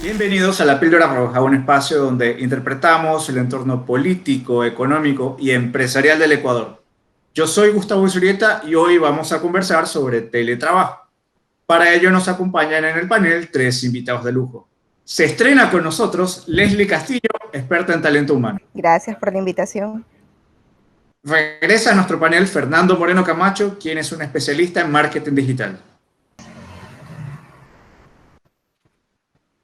Bienvenidos a La Píldora Roja, un espacio donde interpretamos el entorno político, económico y empresarial del Ecuador. Yo soy Gustavo Zurieta y hoy vamos a conversar sobre teletrabajo. Para ello nos acompañan en el panel tres invitados de lujo. Se estrena con nosotros Leslie Castillo, experta en talento humano. Gracias por la invitación. Regresa a nuestro panel Fernando Moreno Camacho, quien es un especialista en marketing digital.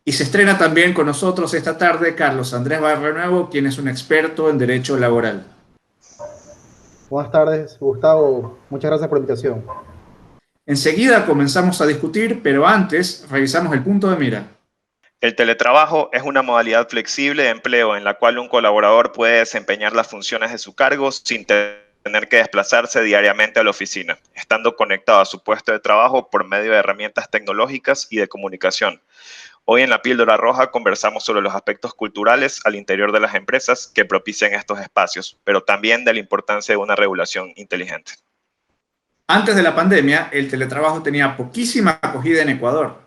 Y se estrena también con nosotros esta tarde Carlos Andrés Barrenuevo, quien es un experto en derecho laboral. Buenas tardes, Gustavo. Muchas gracias por la invitación. Enseguida comenzamos a discutir, pero antes revisamos el punto de mira. El teletrabajo es una modalidad flexible de empleo en la cual un colaborador puede desempeñar las funciones de su cargo sin tener que desplazarse diariamente a la oficina, estando conectado a su puesto de trabajo por medio de herramientas tecnológicas y de comunicación. Hoy en La Píldora Roja conversamos sobre los aspectos culturales al interior de las empresas que propician estos espacios, pero también de la importancia de una regulación inteligente. Antes de la pandemia, el teletrabajo tenía poquísima acogida en Ecuador.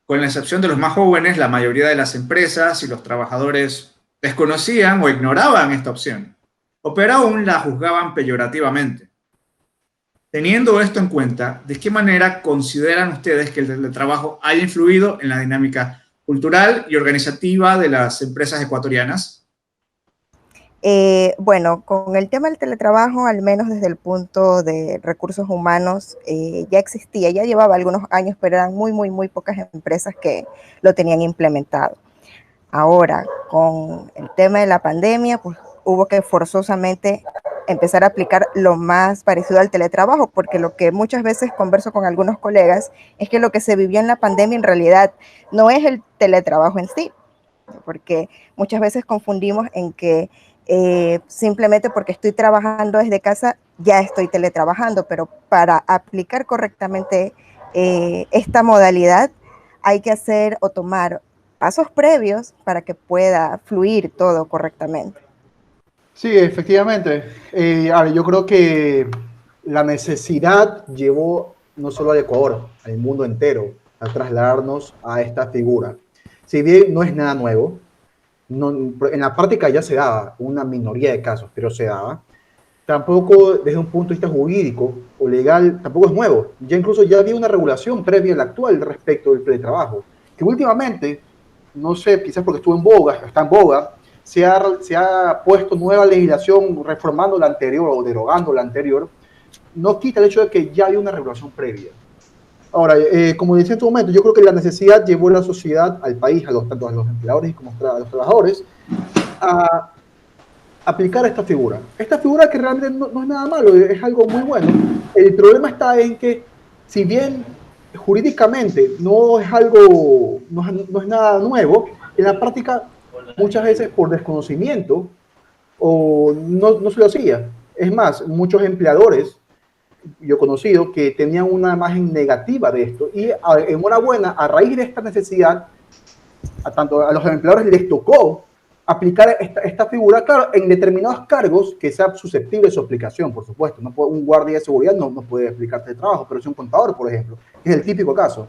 Con la excepción de los más jóvenes, la mayoría de las empresas y los trabajadores desconocían o ignoraban esta opción, o peor aún la juzgaban peyorativamente. Teniendo esto en cuenta, ¿de qué manera consideran ustedes que el teletrabajo haya influido en la dinámica cultural y organizativa de las empresas ecuatorianas? Bueno, con el tema del teletrabajo, al menos desde el punto de recursos humanos, ya existía, ya llevaba algunos años, pero eran muy pocas empresas que lo tenían implementado. Ahora, con el tema de la pandemia, pues hubo que forzosamente empezar a aplicar lo más parecido al teletrabajo, porque lo que muchas veces converso con algunos colegas es que lo que se vivió en la pandemia en realidad no es el teletrabajo en sí, porque muchas veces confundimos en que simplemente porque estoy trabajando desde casa ya estoy teletrabajando, pero para aplicar correctamente esta modalidad hay que hacer o tomar pasos previos para que pueda fluir todo correctamente. Sí, efectivamente. Ahora, yo creo que la necesidad llevó no solo al Ecuador, al mundo entero, a trasladarnos a esta figura. Si bien no es nada nuevo, no, en la práctica ya se daba, una minoría de casos, pero se daba. Tampoco desde un punto de vista jurídico o legal, tampoco es nuevo. Ya incluso ya había una regulación previa a la actual respecto del teletrabajo, que últimamente, no sé, quizás porque estuvo en boga, está en boga, se ha puesto nueva legislación reformando la anterior o derogando la anterior, no quita el hecho de que ya hay una regulación previa. Ahora, como decía en tu momento, yo creo que la necesidad llevó a la sociedad, al país, tanto a los empleadores como a los trabajadores, a aplicar esta figura. Esta figura que realmente no es nada malo, es algo muy bueno. El problema está en que, si bien jurídicamente no es algo, no es nada nuevo, en la práctica muchas veces por desconocimiento o no se lo hacía. Es más, muchos empleadores, yo he conocido, que tenían una imagen negativa de esto y enhorabuena, a raíz de esta necesidad, tanto a los empleadores les tocó aplicar esta figura, claro, en determinados cargos que sea susceptible de su aplicación, por supuesto. No puede, un guardia de seguridad no puede aplicarte el trabajo, pero es un contador, por ejemplo, es el típico caso.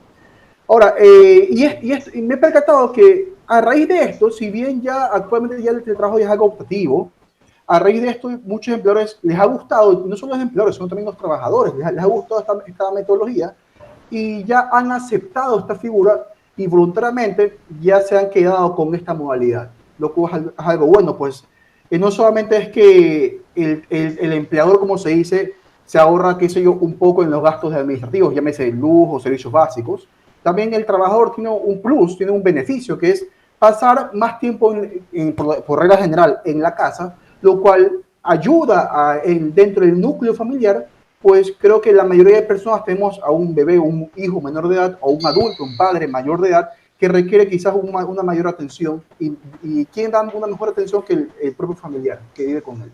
Ahora, y me he percatado que a raíz de esto, si bien ya actualmente ya el trabajo ya es algo optativo, a raíz de esto muchos empleadores les ha gustado, no solo los empleadores, sino también los trabajadores, les ha gustado esta metodología y ya han aceptado esta figura y voluntariamente ya se han quedado con esta modalidad, lo cual es algo bueno, pues no solamente es que el empleador, como se dice, se ahorra, qué sé yo, un poco en los gastos administrativos, llámese lujo, servicios básicos, también el trabajador tiene un plus, tiene un beneficio, que es pasar más tiempo por regla general en la casa, lo cual ayuda dentro del núcleo familiar, pues creo que la mayoría de personas tenemos a un bebé, un hijo menor de edad, o un adulto, un padre mayor de edad, que requiere quizás una mayor atención y ¿quién da una mejor atención que el propio familiar que vive con él?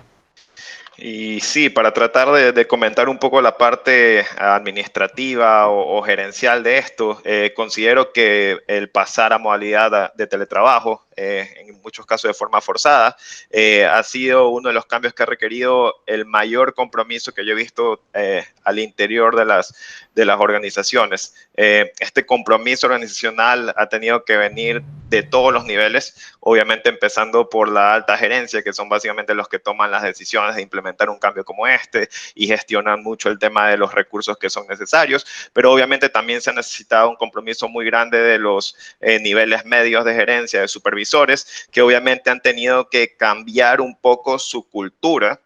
Y sí, para tratar de comentar un poco la parte administrativa o gerencial de esto, considero que el pasar a modalidad de teletrabajo en muchos casos de forma forzada, ha sido uno de los cambios que ha requerido el mayor compromiso que yo he visto al interior de las organizaciones. Este compromiso organizacional ha tenido que venir de todos los niveles, obviamente empezando por la alta gerencia, que son básicamente los que toman las decisiones de implementar un cambio como este y gestionan mucho el tema de los recursos que son necesarios, pero obviamente también se ha necesitado un compromiso muy grande de los niveles medios de gerencia, de supervisores, que obviamente han tenido que cambiar un poco su cultura.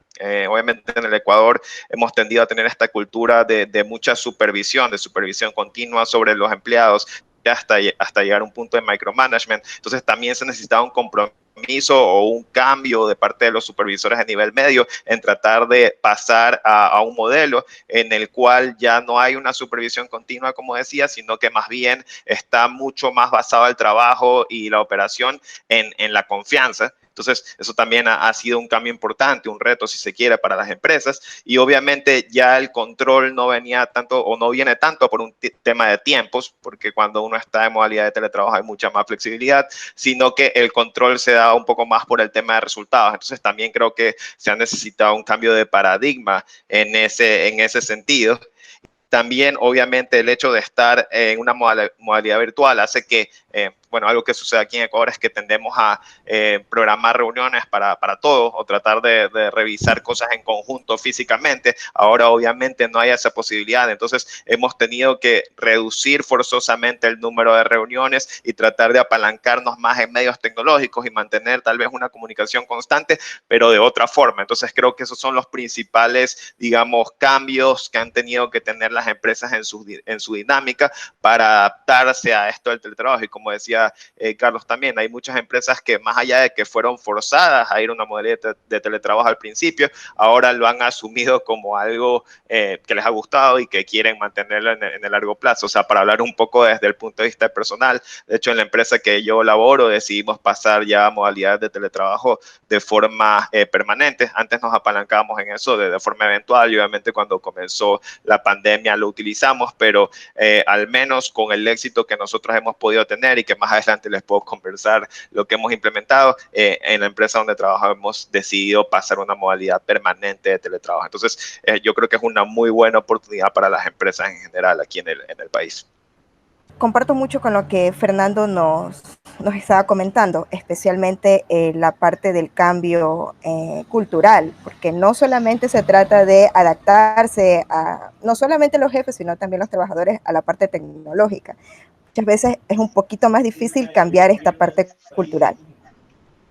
Obviamente en el Ecuador hemos tendido a tener esta cultura de mucha supervisión, de supervisión continua sobre los empleados, hasta llegar a un punto de micromanagement. Entonces también se necesitaba un compromiso o un cambio de parte de los supervisores a nivel medio en tratar de pasar a un modelo en el cual ya no hay una supervisión continua, como decía, sino que más bien está mucho más basado el trabajo y la operación en la confianza. Entonces, eso también ha sido un cambio importante, un reto, si se quiere, para las empresas. Y obviamente ya el control no venía tanto o no viene tanto por un tema de tiempos, porque cuando uno está en modalidad de teletrabajo hay mucha más flexibilidad, sino que el control se da un poco más por el tema de resultados. Entonces, también creo que se ha necesitado un cambio de paradigma en ese sentido. También, obviamente, el hecho de estar en una modalidad virtual hace que, bueno, algo que sucede aquí en Ecuador es que tendemos a programar reuniones para todos o tratar de revisar cosas en conjunto físicamente. Ahora, obviamente, no hay esa posibilidad. Entonces, hemos tenido que reducir forzosamente el número de reuniones y tratar de apalancarnos más en medios tecnológicos y mantener tal vez una comunicación constante, pero de otra forma. Entonces, creo que esos son los principales, digamos, cambios que han tenido que tener las empresas en su dinámica para adaptarse a esto del teletrabajo. Y como decía Carlos también, hay muchas empresas que más allá de que fueron forzadas a ir a una modalidad de teletrabajo al principio, ahora lo han asumido como algo que les ha gustado y que quieren mantenerlo en el largo plazo. O sea, para hablar un poco desde el punto de vista personal, de hecho en la empresa que yo laboro decidimos pasar ya a modalidades de teletrabajo de forma permanente. Antes nos apalancábamos en eso de forma eventual y obviamente cuando comenzó la pandemia lo utilizamos, pero al menos con el éxito que nosotros hemos podido tener y que más adelante les puedo conversar lo que hemos implementado, en la empresa donde trabajamos hemos decidido pasar a una modalidad permanente de teletrabajo. Entonces, yo creo que es una muy buena oportunidad para las empresas en general aquí en el país. Comparto mucho con lo que Fernando nos estaba comentando, especialmente la parte del cambio cultural, porque no solamente se trata de adaptarse no solamente los jefes, sino también los trabajadores a la parte tecnológica. Muchas veces es un poquito más difícil cambiar esta parte cultural.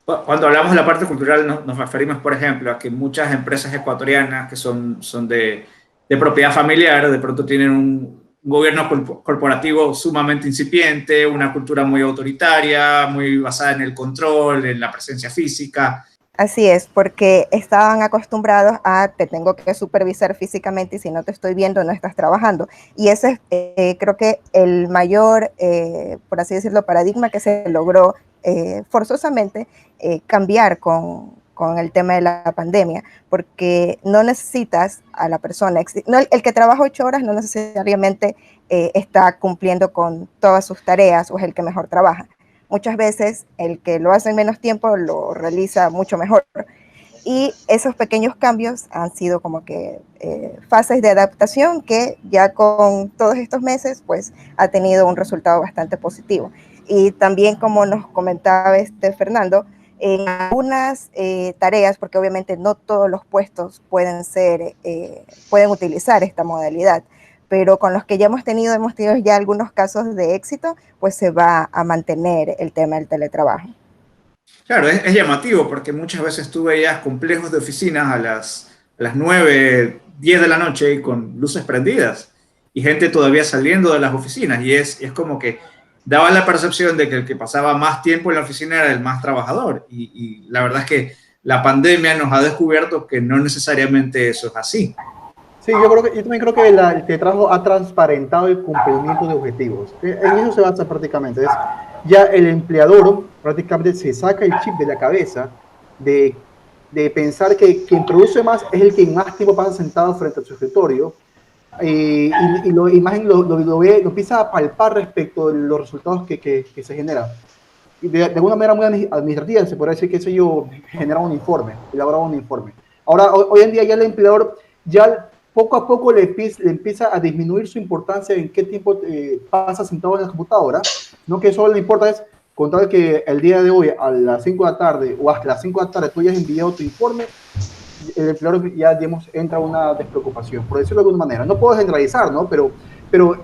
Cuando hablamos de la parte cultural nos referimos, por ejemplo, a que muchas empresas ecuatorianas que son de propiedad familiar, de pronto tienen un gobierno corporativo sumamente incipiente, una cultura muy autoritaria, muy basada en el control, en la presencia física. Así es, porque estaban acostumbrados a te tengo que supervisar físicamente y si no te estoy viendo no estás trabajando. Y ese es creo que el mayor, por así decirlo, paradigma que se logró forzosamente cambiar con el tema de la pandemia, porque no necesitas a la persona, el que trabaja 8 horas no necesariamente está cumpliendo con todas sus tareas o es el que mejor trabaja. Muchas veces el que lo hace en menos tiempo lo realiza mucho mejor. Y esos pequeños cambios han sido como que fases de adaptación que ya con todos estos meses pues ha tenido un resultado bastante positivo. Y también como nos comentaba Fernando, en algunas tareas, porque obviamente no todos los puestos pueden utilizar esta modalidad, pero con los que ya hemos tenido ya algunos casos de éxito, pues se va a mantener el tema del teletrabajo. Claro, es llamativo porque muchas veces tú veías complejos de oficinas a las 9, 10 de la noche y con luces prendidas y gente todavía saliendo de las oficinas y es como que daba la percepción de que el que pasaba más tiempo en la oficina era el más trabajador y la verdad es que la pandemia nos ha descubierto que no necesariamente eso es así. Sí, yo también creo que el teletrabajo ha transparentado el cumplimiento de objetivos. En eso se basa prácticamente. Ya el empleador prácticamente se saca el chip de la cabeza de pensar que quien produce más es el que más tiempo pasa sentado frente a su escritorio y lo empieza a palpar respecto de los resultados que se generan. de alguna manera muy administrativa, se podría decir que yo generaba un informe, elaboraba un informe. Ahora, hoy en día ya el empleador ya poco a poco le empieza a disminuir su importancia en qué tiempo pasa sentado en la computadora, no que solo le importa es contar que el día de hoy a las 5 de la tarde o hasta las 5 de la tarde tú ya has enviado tu informe, el empleador ya, digamos, entra una despreocupación, por decirlo de alguna manera. No puedo generalizar, ¿no? Pero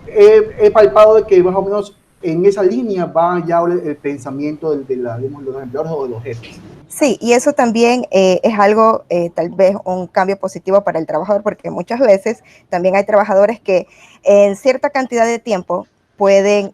he palpado de que más o menos en esa línea va ya el pensamiento digamos, de los empleadores o de los jefes. Sí, y eso también es algo, tal vez un cambio positivo para el trabajador, porque muchas veces también hay trabajadores que en cierta cantidad de tiempo pueden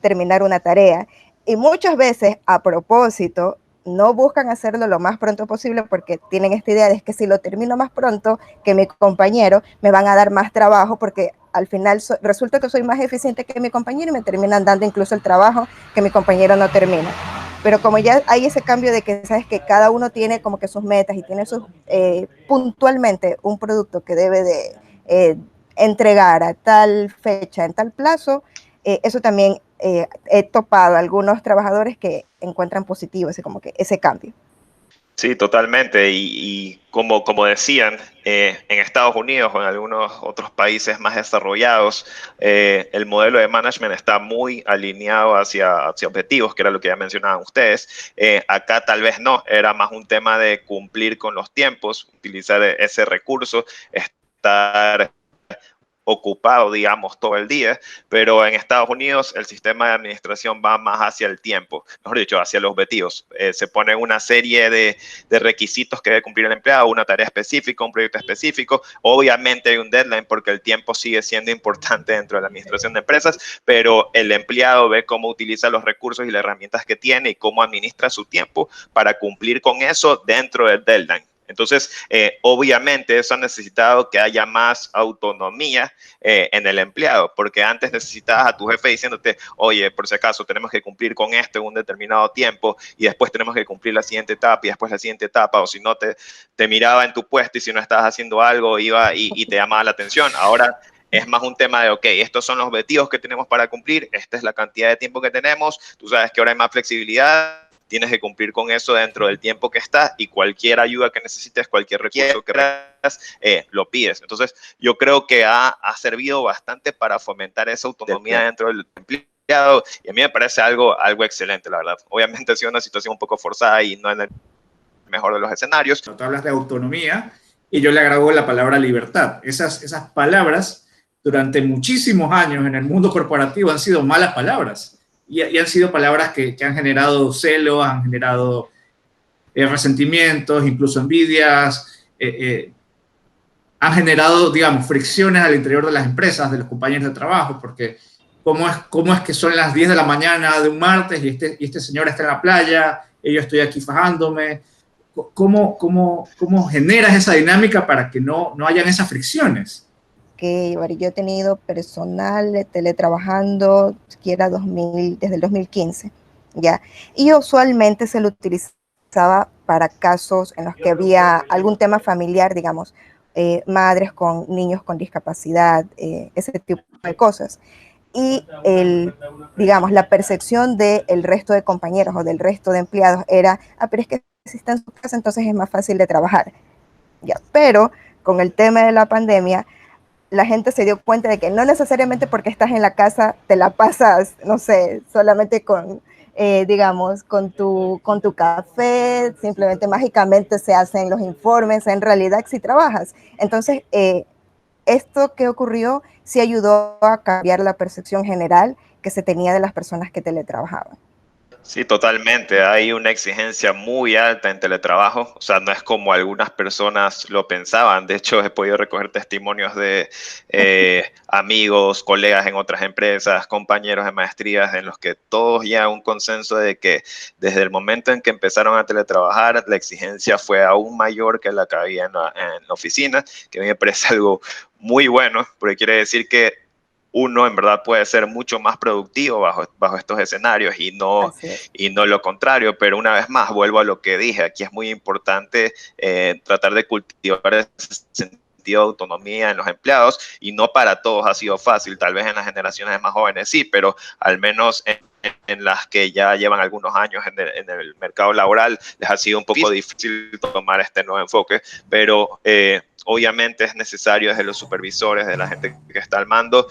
terminar una tarea y muchas veces a propósito no buscan hacerlo lo más pronto posible porque tienen esta idea de que si lo termino más pronto que mi compañero me van a dar más trabajo porque al final resulta que soy más eficiente que mi compañero y me terminan dando incluso el trabajo que mi compañero no termina. Pero como ya hay ese cambio de que sabes que cada uno tiene como que sus metas y tiene sus puntualmente un producto que debe de entregar a tal fecha, en tal plazo, eso también he topado a algunos trabajadores que encuentran positivo como que ese cambio. Sí, totalmente. Y como decían, en Estados Unidos o en algunos otros países más desarrollados, el modelo de management está muy alineado hacia objetivos, que era lo que ya mencionaban ustedes. Acá tal vez no, era más un tema de cumplir con los tiempos, utilizar ese recurso, estar ocupado, digamos, todo el día, pero en Estados Unidos el sistema de administración va más hacia el tiempo, mejor dicho, hacia los objetivos. Se pone una serie de requisitos que debe cumplir el empleado, una tarea específica, un proyecto específico. Obviamente hay un deadline porque el tiempo sigue siendo importante dentro de la administración de empresas, pero el empleado ve cómo utiliza los recursos y las herramientas que tiene y cómo administra su tiempo para cumplir con eso dentro del deadline. Entonces, obviamente eso ha necesitado que haya más autonomía en el empleado, porque antes necesitabas a tu jefe diciéndote, oye, por si acaso tenemos que cumplir con esto en un determinado tiempo y después tenemos que cumplir la siguiente etapa y después la siguiente etapa, o si no te miraba en tu puesto y si no estabas haciendo algo iba y te llamaba la atención. Ahora es más un tema de, ok, estos son los objetivos que tenemos para cumplir, esta es la cantidad de tiempo que tenemos, tú sabes que ahora hay más flexibilidad, tienes que cumplir con eso dentro del tiempo que está y cualquier ayuda que necesites, cualquier recurso que requieras, lo pides. Entonces, yo creo que ha servido bastante para fomentar esa autonomía dentro del empleado y a mí me parece algo excelente, la verdad. Obviamente ha sido una situación un poco forzada y no en el mejor de los escenarios. Tú hablas de autonomía y yo le agrego la palabra libertad. Esas palabras durante muchísimos años en el mundo corporativo han sido malas palabras. Y han sido palabras que han generado celos, han generado resentimientos, incluso envidias, han generado, digamos, fricciones al interior de las empresas, de los compañeros de trabajo, porque cómo es que son las 10 de la mañana de un martes y este señor está en la playa, y yo estoy aquí fajándome. ¿Cómo generas esa dinámica para que no hayan esas fricciones? Que yo he tenido personal teletrabajando siquiera desde el 2015, ¿ya? Y usualmente se lo utilizaba para casos en los que había algún tema familiar, digamos, madres con niños con discapacidad, ese tipo de cosas. Y digamos, la percepción del resto de compañeros o del resto de empleados era, pero es que si está en su casa, entonces es más fácil de trabajar, ¿ya? Pero con el tema de la pandemia, la gente se dio cuenta de que no necesariamente porque estás en la casa te la pasas, no sé, solamente con, digamos, con tu café, simplemente mágicamente se hacen los informes, en realidad sí trabajas. Entonces, esto que ocurrió sí ayudó a cambiar la percepción general que se tenía de las personas que teletrabajaban. Sí, totalmente. Hay una exigencia muy alta en teletrabajo. O sea, no es como algunas personas lo pensaban. De hecho, he podido recoger testimonios de amigos, colegas en otras empresas, compañeros de maestrías, en los que todos ya un consenso de que desde el momento en que empezaron a teletrabajar, la exigencia fue aún mayor que la que había en la oficina, que a mí me parece algo muy bueno, porque quiere decir que uno en verdad puede ser mucho más productivo bajo estos escenarios y no lo contrario, pero una vez más vuelvo a lo que dije, aquí es muy importante tratar de cultivar ese sentido de autonomía en los empleados y no para todos ha sido fácil, tal vez en las generaciones más jóvenes sí, pero al menos en en las que ya llevan algunos años en el mercado laboral, les ha sido un poco difícil tomar este nuevo enfoque, pero obviamente es necesario desde los supervisores, de la gente que está al mando,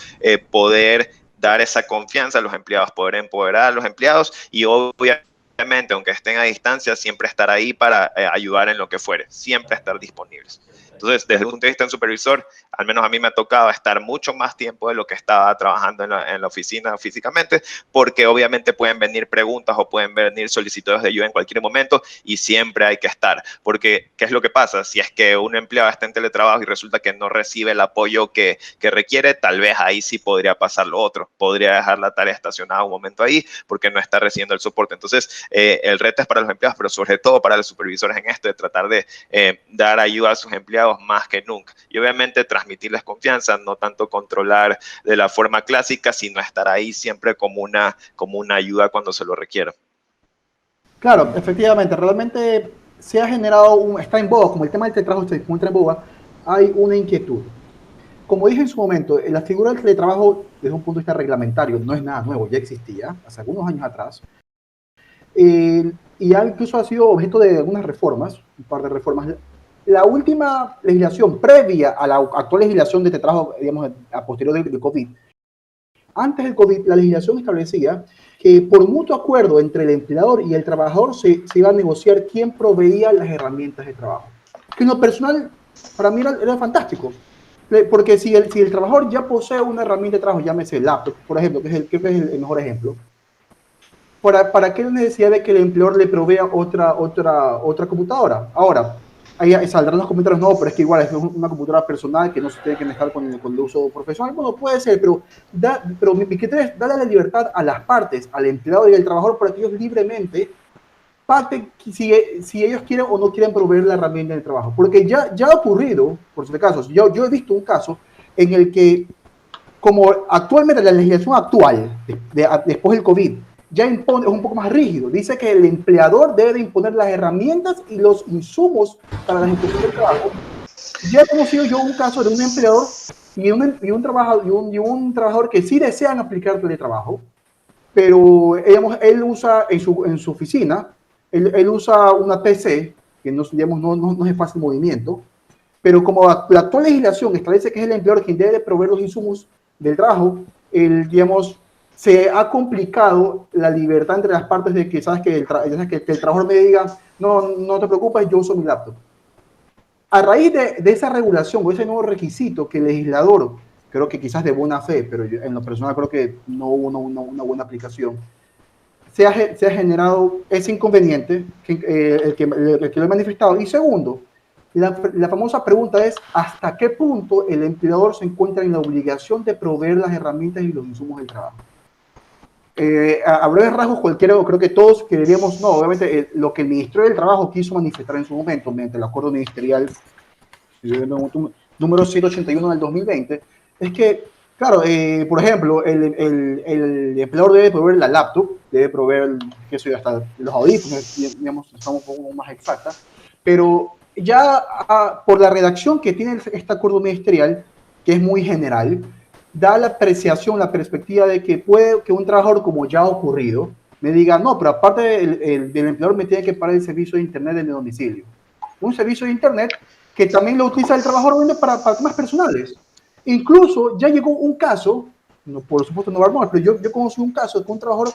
poder dar esa confianza a los empleados, poder empoderar a los empleados y obviamente, aunque estén a distancia, siempre estar ahí para ayudar en lo que fuere, siempre estar disponibles. Entonces, desde el punto de vista del supervisor, al menos a mí me ha tocado estar mucho más tiempo de lo que estaba trabajando en la oficina físicamente, porque obviamente pueden venir preguntas o pueden venir solicitudes de ayuda en cualquier momento y siempre hay que estar. Porque, ¿qué es lo que pasa? Si es que un empleado está en teletrabajo y resulta que no recibe el apoyo que requiere, tal vez ahí sí podría pasar lo otro. Podría dejar la tarea estacionada un momento ahí porque no está recibiendo el soporte. Entonces, el reto es para los empleados, pero sobre todo para los supervisores en esto, de tratar de dar ayuda a sus empleados más que nunca. Y obviamente transmitirles confianza, no tanto controlar de la forma clásica, sino estar ahí siempre como una ayuda cuando se lo requiera. Claro, efectivamente, realmente se ha generado, está en boga, como el tema del teletrabajo se encuentra en boga, hay una inquietud. Como dije en su momento, la figura del teletrabajo desde un punto de vista reglamentario no es nada nuevo, ya existía hace algunos años atrás. Y incluso ha sido objeto de algunas reformas, un par de reformas. La última legislación previa a la actual legislación de teletrabajo, digamos, a posterior del COVID, antes del COVID, la legislación establecía que por mutuo acuerdo entre el empleador y el trabajador se iba a negociar quién proveía las herramientas de trabajo. Que en lo personal, para mí era fantástico. Porque si el trabajador ya posee una herramienta de trabajo, llámese el laptop, por ejemplo, que es el mejor ejemplo, ¿para qué la necesidad de que el empleador le provea otra computadora? Ahora, ahí saldrán los comentarios, no, pero es que igual es una computadora personal que no se tiene que dejar con el uso profesional. Bueno, puede ser, pero mi criterio es darle la libertad a las partes, al empleado y al trabajador, para que ellos libremente pacten si ellos quieren o no quieren proveer la herramienta del trabajo. Porque ya ha ocurrido, por si acaso, yo he visto un caso en el que, como actualmente la legislación actual, después del COVID, ya impone, es un poco más rígido. Dice que el empleador debe de imponer las herramientas y los insumos para la ejecución del trabajo. Ya he conocido yo un caso de un empleador y un trabajador que sí desean aplicar teletrabajo, pero él usa en su oficina, él usa una PC que no es de fácil movimiento, pero como la actual legislación establece que es el empleador quien debe de proveer los insumos del trabajo, se ha complicado la libertad entre las partes de que, sabes que el trabajador me diga, no te preocupes, yo uso mi laptop. A raíz de esa regulación o ese nuevo requisito que el legislador, creo que quizás de buena fe, pero yo, en lo personal creo que no hubo una buena aplicación, se ha generado ese inconveniente el que lo he manifestado. Y segundo, la famosa pregunta es, ¿hasta qué punto el empleador se encuentra en la obligación de proveer las herramientas y los insumos del trabajo? A breves rasgos, creo que todos queríamos, no, obviamente lo que el Ministerio del Trabajo quiso manifestar en su momento, mediante el acuerdo ministerial número 181 del 2020, es que, claro, por ejemplo, el empleador debe proveer la laptop, debe proveer, qué sé yo, hasta los audífonos, digamos, estamos un poco más exacta, pero ya por la redacción que tiene este acuerdo ministerial, que es muy general, da la apreciación, la perspectiva de que puede que un trabajador, como ya ha ocurrido, me diga, no, pero aparte del empleador me tiene que pagar el servicio de internet en el domicilio. Un servicio de internet que también lo utiliza el trabajador para temas personales. Incluso ya llegó un caso, no, por supuesto no va a pero yo conocí un caso de que un trabajador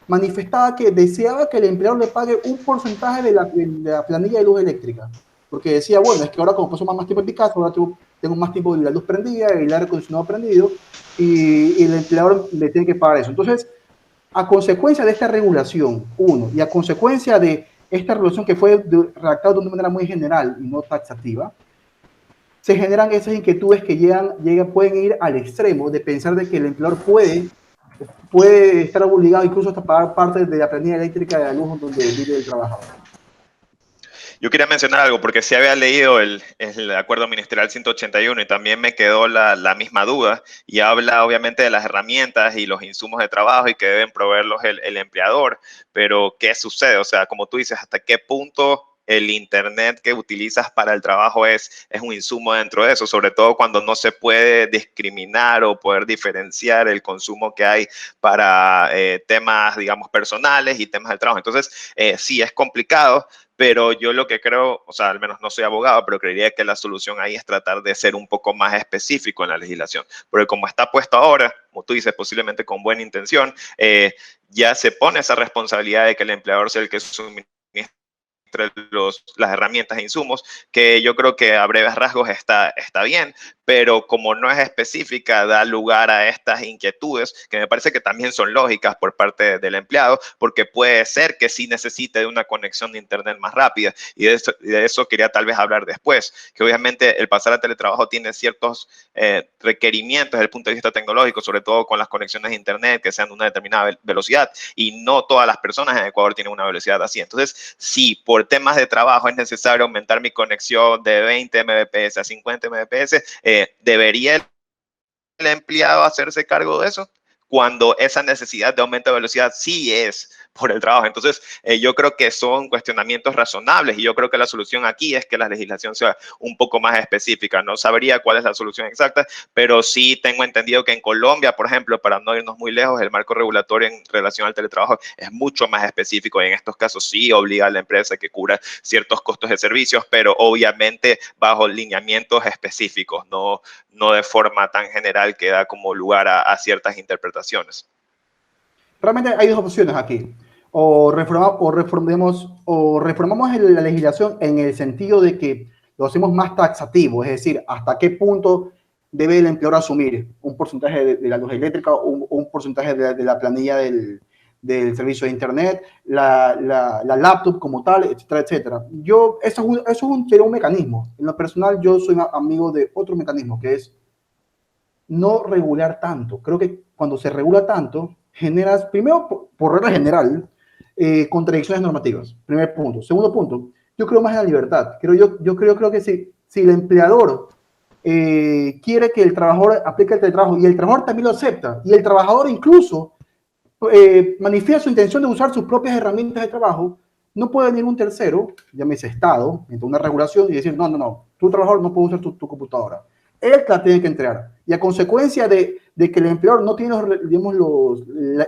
manifestaba que deseaba que el empleador le pague un porcentaje de la planilla de luz eléctrica. Porque decía, bueno, es que ahora como paso más tiempo en mi casa, ahora tengo más tiempo de la luz prendida, el aire acondicionado prendido, y el empleador le tiene que pagar eso. Entonces, a consecuencia de esta regulación, y a consecuencia de esta regulación que fue redactada de una manera muy general y no taxativa, se generan esas inquietudes que pueden ir al extremo de pensar de que el empleador puede estar obligado incluso hasta pagar parte de la planilla eléctrica de la luz donde vive el trabajador. Yo quería mencionar algo porque sí había leído el acuerdo ministerial 181 y también me quedó la misma duda, y habla obviamente de las herramientas y los insumos de trabajo y que deben proveerlos el empleador, pero ¿qué sucede? O sea, como tú dices, ¿hasta qué punto el internet que utilizas para el trabajo es un insumo dentro de eso, sobre todo cuando no se puede discriminar o poder diferenciar el consumo que hay para temas, digamos, personales y temas del trabajo. Entonces, sí es complicado, pero yo lo que creo, o sea, al menos no soy abogado, pero creería que la solución ahí es tratar de ser un poco más específico en la legislación, porque como está puesto ahora, como tú dices, posiblemente con buena intención, ya se pone esa responsabilidad de que el empleador sea el que suministre las herramientas e insumos, que yo creo que a breves rasgos está bien, pero como no es específica, da lugar a estas inquietudes que me parece que también son lógicas por parte del empleado, porque puede ser que sí necesite de una conexión de internet más rápida, y de eso quería tal vez hablar después, que obviamente el pasar a teletrabajo tiene ciertos requerimientos desde el punto de vista tecnológico, sobre todo con las conexiones de internet que sean de una determinada velocidad, y no todas las personas en Ecuador tienen una velocidad así. Entonces, sí, por temas de trabajo es necesario aumentar mi conexión de 20 Mbps a 50 Mbps, ¿debería el empleado hacerse cargo de eso? Cuando esa necesidad de aumento de velocidad sí es por el trabajo. Entonces, yo creo que son cuestionamientos razonables y yo creo que la solución aquí es que la legislación sea un poco más específica. No sabría cuál es la solución exacta, pero sí tengo entendido que en Colombia, por ejemplo, para no irnos muy lejos, el marco regulatorio en relación al teletrabajo es mucho más específico y en estos casos sí obliga a la empresa que cubra ciertos costos de servicios, pero obviamente bajo lineamientos específicos, no de forma tan general que da como lugar a ciertas interpretaciones. Realmente hay dos opciones aquí. Reformamos la legislación en el sentido de que lo hacemos más taxativo, es decir, hasta qué punto debe el empleador asumir un porcentaje de la luz eléctrica, un porcentaje de la planilla del servicio de internet, la laptop como tal, etcétera, etcétera. Sería un mecanismo. En lo personal, yo soy amigo de otro mecanismo, que es no regular tanto. Creo que cuando se regula tanto, generas, primero, por regla general, contradicciones normativas. Primer punto. Segundo punto, yo creo más en la libertad. Creo que si el empleador quiere que el trabajador aplique el teletrabajo y el trabajador también lo acepta, y el trabajador incluso manifiesta su intención de usar sus propias herramientas de trabajo, no puede venir un tercero, llámese Estado, entre una regulación y decir, no, tu trabajador no puede usar tu computadora. Él la tiene que entregar. Y a consecuencia de que el empleador no tiene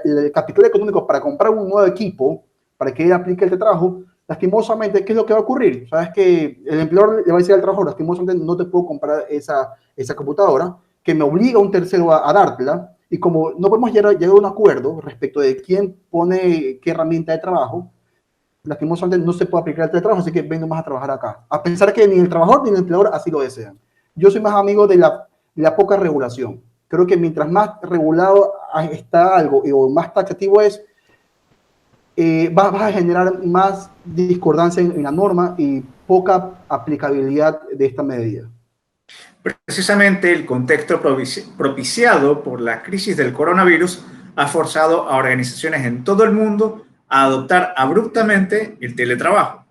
el capital económico para comprar un nuevo equipo, para que él aplique el teletrabajo, lastimosamente, ¿qué es lo que va a ocurrir? Sabes que el empleador le va a decir al trabajador, lastimosamente no te puedo comprar esa computadora, que me obliga a un tercero a dártela, y como no podemos llegar a un acuerdo respecto de quién pone qué herramienta de trabajo, lastimosamente no se puede aplicar el teletrabajo, así que vengo más a trabajar acá. A pensar que ni el trabajador ni el empleador así lo desean. Yo soy más amigo de la poca regulación. Creo que mientras más regulado está algo o más taxativo es, vas a generar más discordancia en la norma y poca aplicabilidad de esta medida. Precisamente el contexto propiciado por la crisis del coronavirus ha forzado a organizaciones en todo el mundo a adoptar abruptamente el teletrabajo.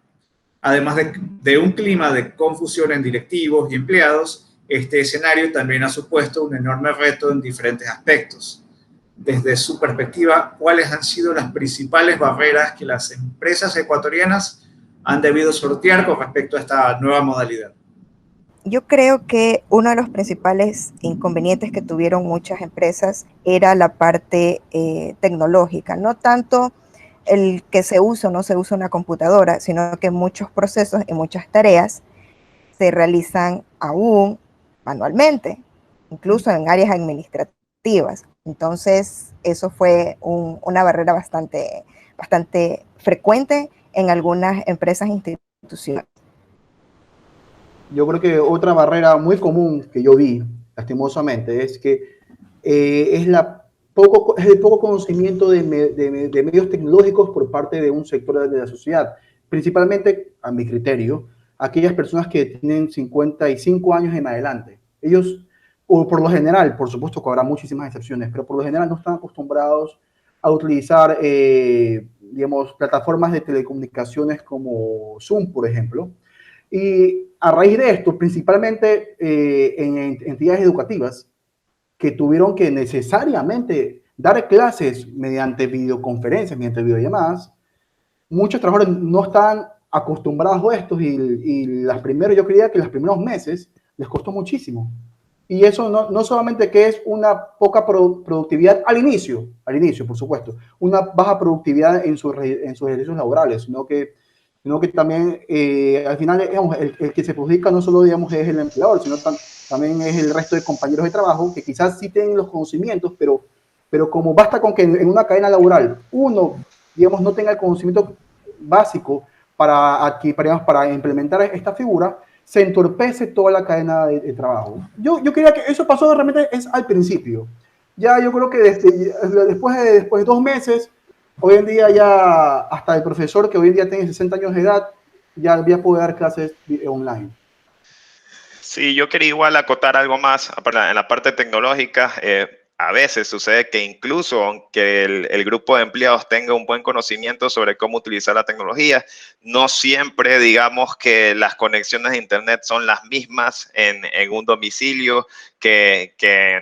Además de un clima de confusión en directivos y empleados, este escenario también ha supuesto un enorme reto en diferentes aspectos. Desde su perspectiva, ¿cuáles han sido las principales barreras que las empresas ecuatorianas han debido sortear con respecto a esta nueva modalidad? Yo creo que uno de los principales inconvenientes que tuvieron muchas empresas era la parte tecnológica, no tanto el que se usa o no se usa una computadora, sino que muchos procesos y muchas tareas se realizan aún manualmente, incluso en áreas administrativas. Entonces, eso fue una barrera bastante frecuente en algunas empresas e instituciones. Yo creo que otra barrera muy común que yo vi, lastimosamente, es que es el poco conocimiento de medios tecnológicos por parte de un sector de la sociedad, principalmente, a mi criterio, aquellas personas que tienen 55 años en adelante. Ellos, o por lo general, por supuesto que habrá muchísimas excepciones, pero por lo general no están acostumbrados a utilizar, digamos, plataformas de telecomunicaciones como Zoom, por ejemplo. Y a raíz de esto, principalmente en entidades educativas, que tuvieron que necesariamente dar clases mediante videoconferencias, mediante videollamadas, muchos trabajadores no están acostumbrados a esto y yo creía que los primeros meses les costó muchísimo. Y eso no solamente que es una poca productividad al inicio, por supuesto, una baja productividad en sus ejercicios laborales, sino que también al final digamos, el que se perjudica no solo digamos, es el empleador, sino también es el resto de compañeros de trabajo que quizás sí tienen los conocimientos, pero como basta con que en una cadena laboral uno, digamos, no tenga el conocimiento básico para implementar esta figura, se entorpece toda la cadena de trabajo. Yo creía que eso pasó realmente es al principio. Ya yo creo que después de 2 meses, hoy en día ya hasta el profesor que hoy en día tiene 60 años de edad, ya puede dar clases online. Sí, yo quería igual acotar algo más en la parte tecnológica. A veces sucede que incluso aunque el grupo de empleados tenga un buen conocimiento sobre cómo utilizar la tecnología, no siempre digamos que las conexiones de Internet son las mismas en un domicilio que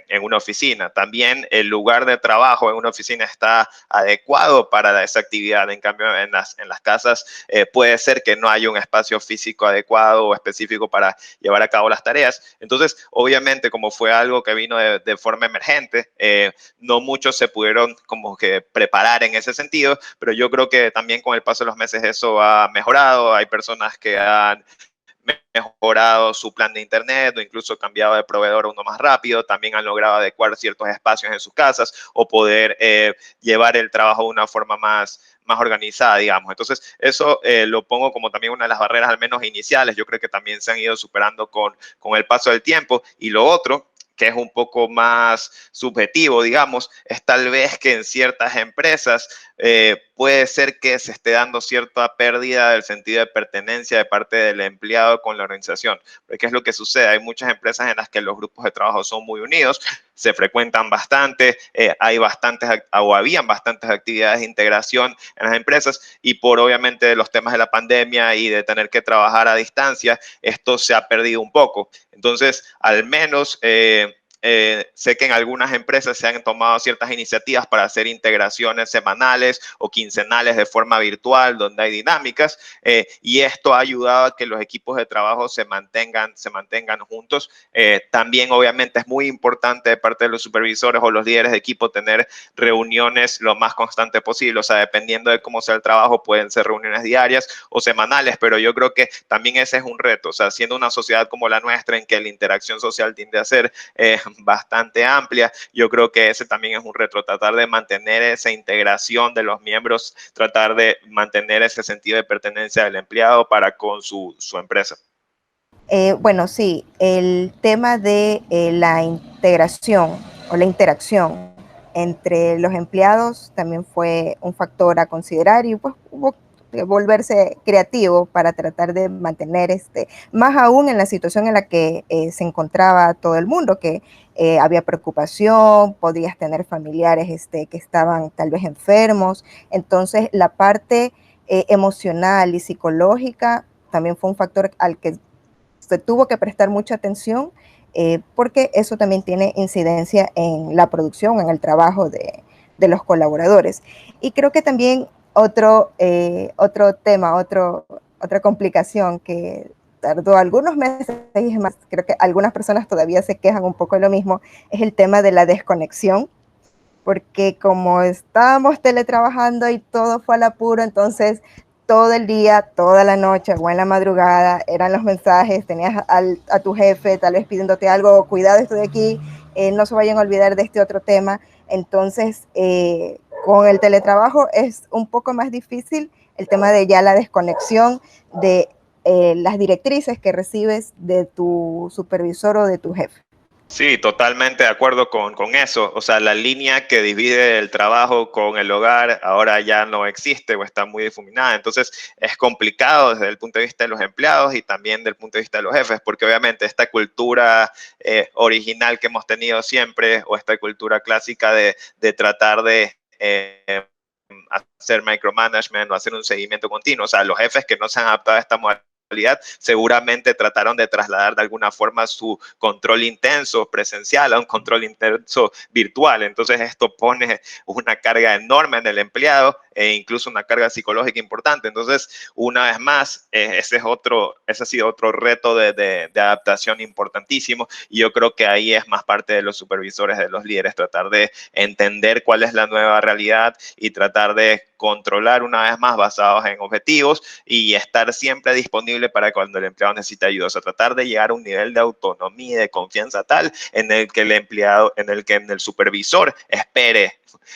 en una oficina. También el lugar de trabajo en una oficina está adecuado para esa actividad. En cambio, en las casas puede ser que no haya un espacio físico adecuado o específico para llevar a cabo las tareas. Entonces, obviamente, como fue algo que vino de forma emergente, no muchos se pudieron como que preparar en ese sentido, pero yo creo que también con el paso de los meses eso ha mejorado. Hay personas que han mejorado su plan de internet o incluso cambiado de proveedor a uno más rápido, también han logrado adecuar ciertos espacios en sus casas o poder llevar el trabajo de una forma más organizada, digamos. Entonces, eso lo pongo como también una de las barreras, al menos iniciales. Yo creo que también se han ido superando con el paso del tiempo. Y lo otro, que es un poco más subjetivo, digamos, es tal vez que en ciertas empresas puede ser que se esté dando cierta pérdida del sentido de pertenencia de parte del empleado con la organización. Porque es lo que sucede, hay muchas empresas en las que los grupos de trabajo son muy unidos, se frecuentan bastante, habían bastantes actividades de integración en las empresas y por obviamente los temas de la pandemia y de tener que trabajar a distancia, esto se ha perdido un poco. Entonces, al menos sé que en algunas empresas se han tomado ciertas iniciativas para hacer integraciones semanales o quincenales de forma virtual, donde hay dinámicas, y esto ha ayudado a que los equipos de trabajo se mantengan juntos. También, obviamente, es muy importante de parte de los supervisores o los líderes de equipo tener reuniones lo más constante posible. O sea, dependiendo de cómo sea el trabajo, pueden ser reuniones diarias o semanales, pero yo creo que también ese es un reto. O sea, siendo una sociedad como la nuestra, en que la interacción social tiende a ser bastante amplia, yo creo que ese también es un reto, tratar de mantener esa integración de los miembros, tratar de mantener ese sentido de pertenencia del empleado para con su empresa. Bueno, sí, el tema de la integración o la interacción entre los empleados también fue un factor a considerar y pues hubo que volverse creativo para tratar de mantener más aún en la situación en la que se encontraba todo el mundo, que había preocupación, podías tener familiares que estaban tal vez enfermos, entonces la parte emocional y psicológica también fue un factor al que se tuvo que prestar mucha atención porque eso también tiene incidencia en la producción, en el trabajo de los colaboradores. Y creo que también otro tema, otra complicación que tardó algunos meses, y es más, creo que algunas personas todavía se quejan un poco de lo mismo, es el tema de la desconexión, porque como estábamos teletrabajando y todo fue al apuro, entonces todo el día, toda la noche o en la madrugada eran los mensajes, tenías a tu jefe tal vez pidiéndote algo, cuidado, estoy aquí, no se vayan a olvidar de este otro tema. Entonces, con el teletrabajo es un poco más difícil el tema de ya la desconexión de las directrices que recibes de tu supervisor o de tu jefe. Sí, totalmente de acuerdo con eso. O sea, la línea que divide el trabajo con el hogar ahora ya no existe o está muy difuminada. Entonces, es complicado desde el punto de vista de los empleados y también desde el punto de vista de los jefes, porque obviamente esta cultura original que hemos tenido siempre o esta cultura clásica de tratar de hacer micromanagement o hacer un seguimiento continuo. O sea, los jefes que no se han adaptado a esta modalidad seguramente trataron de trasladar de alguna forma su control intenso presencial a un control intenso virtual. Entonces esto pone una carga enorme en el empleado e incluso una carga psicológica importante. Entonces, una vez más, ese ha sido otro reto de adaptación importantísimo, y yo creo que ahí es más parte de los supervisores, de los líderes, tratar de entender cuál es la nueva realidad y tratar de controlar una vez más basados en objetivos y estar siempre disponible para cuando el empleado necesita ayuda. O sea, tratar de llegar a un nivel de autonomía y de confianza tal en el que el empleado, en el supervisor espere,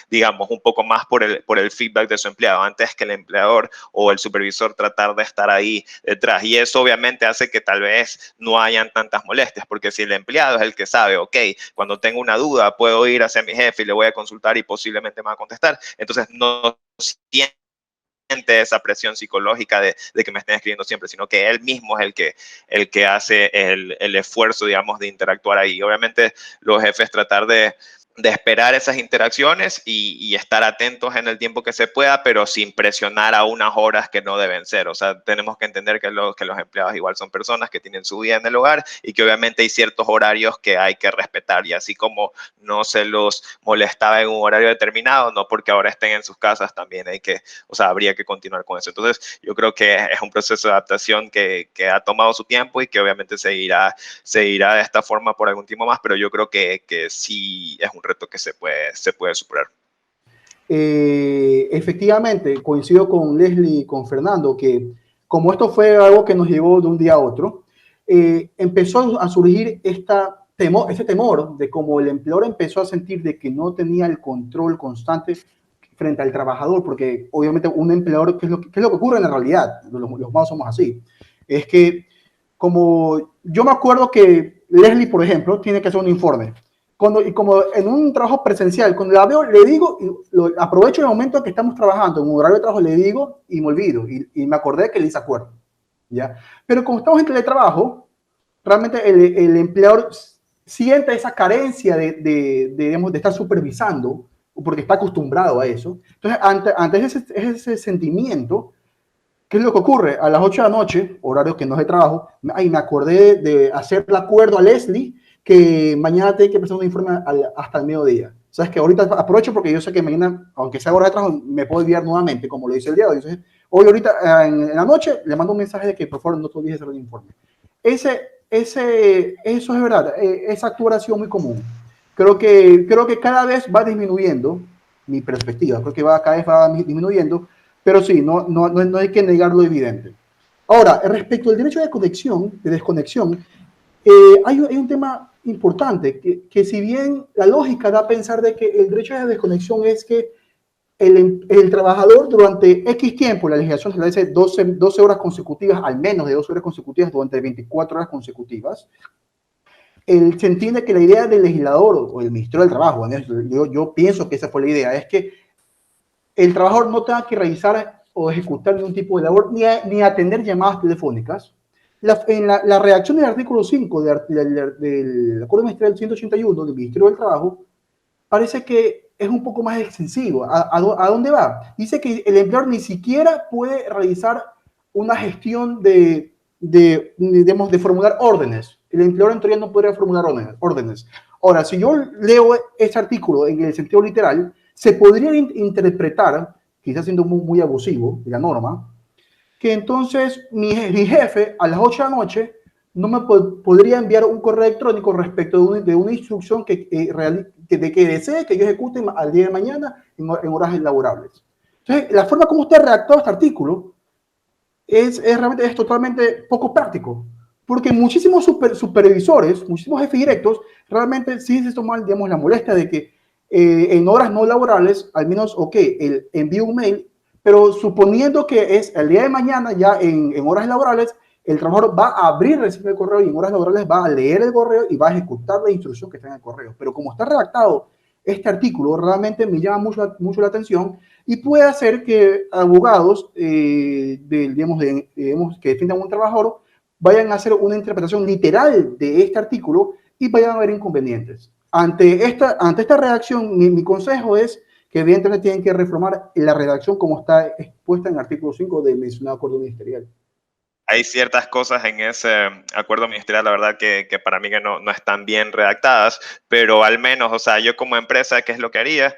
digamos, un poco más por el feedback de su empleado, antes que el empleador o el supervisor tratar de estar ahí detrás. Y eso obviamente hace que tal vez no hayan tantas molestias, porque si el empleado es el que sabe, ok, cuando tengo una duda puedo ir hacia mi jefe y le voy a consultar y posiblemente me va a contestar, entonces no siente esa presión psicológica de que me estén escribiendo siempre, sino que él mismo es el que hace el esfuerzo, digamos, de interactuar ahí. Obviamente los jefes tratar de esperar esas interacciones y estar atentos en el tiempo que se pueda, pero sin presionar a unas horas que no deben ser. O sea, tenemos que entender que los empleados igual son personas que tienen su vida en el hogar y que obviamente hay ciertos horarios que hay que respetar, y así como no se los molestaba en un horario determinado, no porque ahora estén en sus casas, también habría que continuar con eso. Entonces, yo creo que es un proceso de adaptación que ha tomado su tiempo y que obviamente seguirá de esta forma por algún tiempo más, pero yo creo que sí es un reto que se puede superar. Efectivamente, coincido con Leslie y con Fernando, que como esto fue algo que nos llegó de un día a otro, empezó a surgir este temor de cómo el empleador empezó a sentir de que no tenía el control constante frente al trabajador, porque obviamente un empleador, ¿qué es lo que ocurre en la realidad? Los más somos así. Es que, como yo me acuerdo que Leslie, por ejemplo, tiene que hacer un informe. Y como en un trabajo presencial, cuando la veo, le digo, aprovecho el momento que estamos trabajando, en un horario de trabajo, le digo y me olvido. Y me acordé que le hice acuerdo. ¿Ya? Pero como estamos en teletrabajo, realmente el empleador siente esa carencia digamos, de estar supervisando, porque está acostumbrado a eso. Entonces, ante ese sentimiento, ¿qué es lo que ocurre? A las 8 de la noche, horario que no es de trabajo, me acordé de hacer el acuerdo a Leslie que mañana tiene que presentar un informe hasta el mediodía. Sabes que ahorita aprovecho porque yo sé que mañana, aunque sea hora de trabajo, me puedo enviar nuevamente, como lo dice el día de hoy. Entonces, hoy ahorita en la noche le mando un mensaje de que por favor no te olvides de hacer el informe. Eso es verdad, esa actuación ha sido muy común. Creo que cada vez va disminuyendo mi perspectiva, creo que cada vez va disminuyendo, pero sí, no hay que negar lo evidente. Ahora, respecto al derecho de desconexión, hay un tema importante, que si bien la lógica da a pensar de que el derecho de desconexión es que el trabajador durante X tiempo, la legislación establece 12 horas consecutivas, al menos de 12 horas consecutivas durante 24 horas consecutivas, se entiende que la idea del legislador o el Ministerio del Trabajo, yo pienso que esa fue la idea, es que el trabajador no tenga que realizar o ejecutar ningún tipo de labor ni atender llamadas telefónicas. En la redacción del artículo 5 del Acuerdo Ministerial 181 del Ministerio del Trabajo, parece que es un poco más extensivo. ¿A dónde va? Dice que el empleador ni siquiera puede realizar una gestión digamos, de formular órdenes. El empleador en teoría no podría formular órdenes. Ahora, si yo leo este artículo en el sentido literal, se podría interpretar, quizás siendo muy abusivo de la norma, que entonces mi jefe a las 8 de la noche no me podría enviar un correo electrónico respecto de una instrucción que desee que yo ejecute al día de mañana en horas laborables. Entonces, la forma como usted redactó este artículo realmente totalmente poco práctico, porque muchísimos supervisores, muchísimos jefes directos, realmente sí se toman, digamos, la molestia de que en horas no laborables, al menos, ok, envío un mail, pero suponiendo que es el día de mañana, ya en horas laborables, el trabajador va a abrir, recibir el correo y en horas laborables va a leer el correo y va a ejecutar la instrucción que está en el correo. Pero como está redactado este artículo, realmente me llama mucho la atención y puede hacer que abogados digamos, que defiendan a un trabajador vayan a hacer una interpretación literal de este artículo y vayan a haber inconvenientes. Ante esta redacción, mi consejo es que evidentemente tienen que reformar la redacción como está expuesta en el artículo 5 del mencionado acuerdo ministerial. Hay ciertas cosas en ese acuerdo ministerial, la verdad, que para mí que no están bien redactadas, pero al menos, o sea, yo como empresa, ¿qué es lo que haría?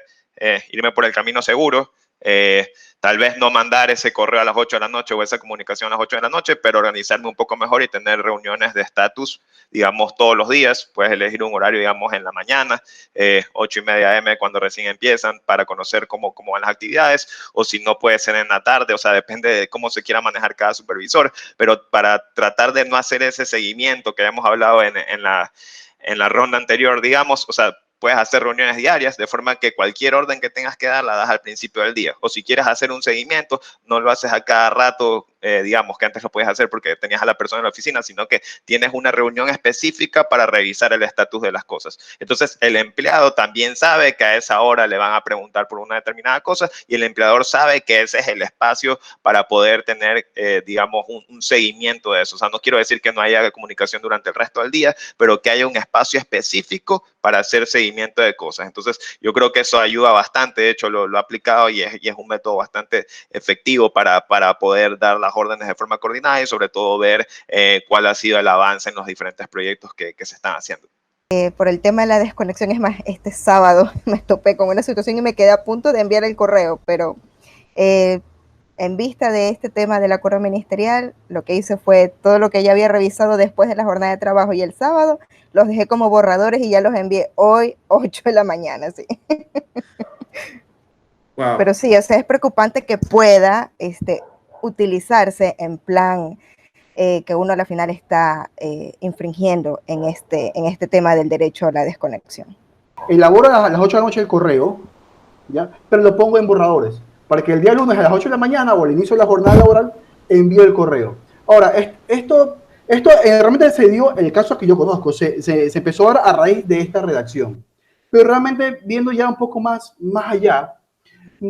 Irme por el camino seguro Tal vez no mandar ese correo a las 8 de la noche o esa comunicación a las 8 de la noche, pero organizarme un poco mejor y tener reuniones de estatus, digamos, todos los días. Puedes elegir un horario, digamos, en la mañana, 8:30 AM cuando recién empiezan, para conocer cómo van las actividades, o si no, puede ser en la tarde, o sea, depende de cómo se quiera manejar cada supervisor, pero para tratar de no hacer ese seguimiento que hemos hablado en la ronda anterior, digamos, o sea, puedes hacer reuniones diarias, de forma que cualquier orden que tengas que dar la das al principio del día. O si quieres hacer un seguimiento, no lo haces a cada rato, digamos que antes lo puedes hacer porque tenías a la persona en la oficina, sino que tienes una reunión específica para revisar el estatus de las cosas. Entonces, el empleado también sabe que a esa hora le van a preguntar por una determinada cosa, y el empleador sabe que ese es el espacio para poder tener, digamos, un seguimiento de eso. O sea, no quiero decir que no haya comunicación durante el resto del día, pero que haya un espacio específico para hacer seguimiento de cosas. Entonces, yo creo que eso ayuda bastante. De hecho, lo he aplicado y es un método bastante efectivo para poder dar las órdenes de forma coordinada y sobre todo ver cuál ha sido el avance en los diferentes proyectos que se están haciendo. Por el tema de la desconexión, es más, este sábado me topé con una situación y me quedé a punto de enviar el correo, pero en vista de este tema del acuerdo ministerial, lo que hice fue todo lo que ya había revisado después de la jornada de trabajo y el sábado, los dejé como borradores y ya los envié hoy, 8 de la mañana, sí. Wow. Pero sí, o sea, es preocupante que pueda utilizarse en plan que uno a la final está infringiendo en este tema del derecho a la desconexión. Elaboro a las 8 de la noche el correo, ¿ya? Pero lo pongo en borradores, para que el día lunes a las 8 de la mañana o al inicio de la jornada laboral envíe el correo. Ahora, esto realmente se dio en el caso que yo conozco, se empezó a dar a raíz de esta redacción. Pero realmente, viendo ya un poco más allá,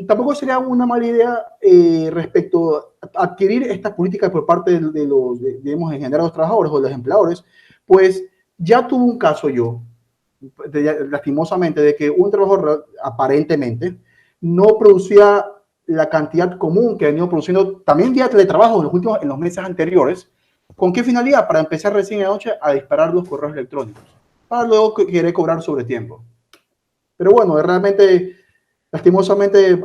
tampoco sería una mala idea respecto a adquirir estas políticas por parte digamos, en general, los trabajadores o los empleadores. Pues ya tuve un caso yo, lastimosamente, de que un trabajador aparentemente no producía la cantidad común que ha venido produciendo también vía teletrabajo en los meses anteriores. ¿Con qué finalidad? Para empezar recién anoche a disparar los correos electrónicos, para luego querer cobrar sobre tiempo. Pero bueno, realmente, lastimosamente,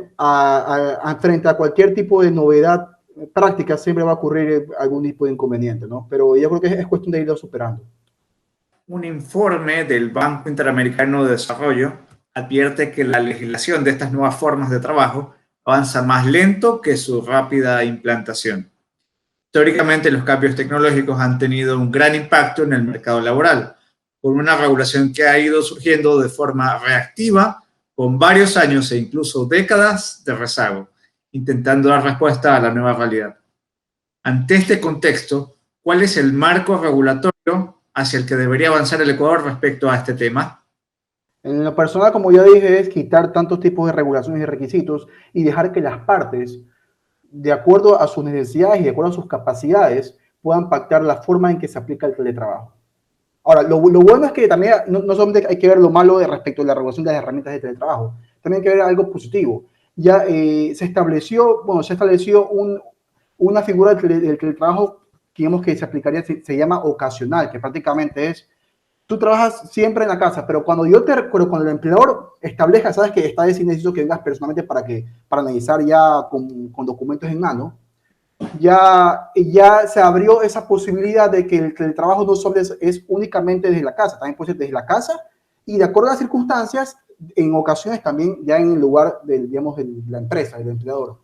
frente a cualquier tipo de novedad práctica, siempre va a ocurrir algún tipo de inconveniente, ¿no? Pero yo creo que es cuestión de irlo superando. Un informe del Banco Interamericano de Desarrollo advierte que la legislación de estas nuevas formas de trabajo avanza más lento que su rápida implantación. Históricamente, los cambios tecnológicos han tenido un gran impacto en el mercado laboral, con una regulación que ha ido surgiendo de forma reactiva, con varios años e incluso décadas de rezago, intentando dar respuesta a la nueva realidad. Ante este contexto, ¿cuál es el marco regulatorio hacia el que debería avanzar el Ecuador respecto a este tema? En lo personal, como ya dije, es quitar tantos tipos de regulaciones y requisitos y dejar que las partes, de acuerdo a sus necesidades y de acuerdo a sus capacidades, puedan pactar la forma en que se aplica el teletrabajo. Ahora, lo bueno es que también no solamente hay que ver lo malo respecto a la regulación de las herramientas de teletrabajo, también hay que ver algo positivo. Ya se estableció una figura del teletrabajo, digamos que se aplicaría, se llama ocasional, que prácticamente es, tú trabajas siempre en la casa, pero cuando el empleador establezca, sabes que esta vez sí necesito que vengas personalmente para analizar ya con documentos en mano, ya se abrió esa posibilidad de que el trabajo no solo es únicamente desde la casa, también puede ser desde la casa y de acuerdo a las circunstancias, en ocasiones también ya en el lugar digamos, de la empresa, del empleador.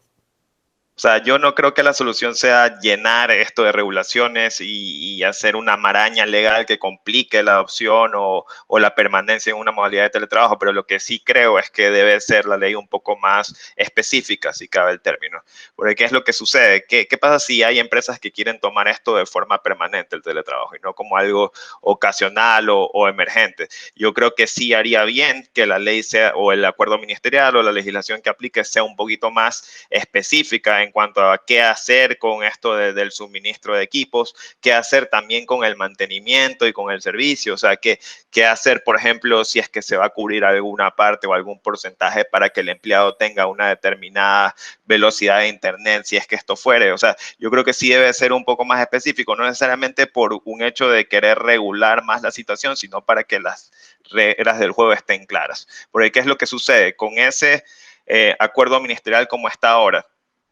O sea, yo no creo que la solución sea llenar esto de regulaciones y hacer una maraña legal que complique la adopción o la permanencia en una modalidad de teletrabajo, pero lo que sí creo es que debe ser la ley un poco más específica, si cabe el término. Porque ¿qué es lo que sucede? ¿Qué pasa si hay empresas que quieren tomar esto de forma permanente, el teletrabajo, y no como algo ocasional o emergente? Yo creo que sí haría bien que la ley sea, o el acuerdo ministerial o la legislación que aplique sea un poquito más específica en cuanto a qué hacer con esto del suministro de equipos, qué hacer también con el mantenimiento y con el servicio, o sea, qué hacer, por ejemplo, si es que se va a cubrir alguna parte o algún porcentaje para que el empleado tenga una determinada velocidad de internet, si es que esto fuere. O sea, yo creo que sí debe ser un poco más específico, no necesariamente por un hecho de querer regular más la situación, sino para que las reglas del juego estén claras. Porque ¿qué es lo que sucede? Con ese acuerdo ministerial como está ahora.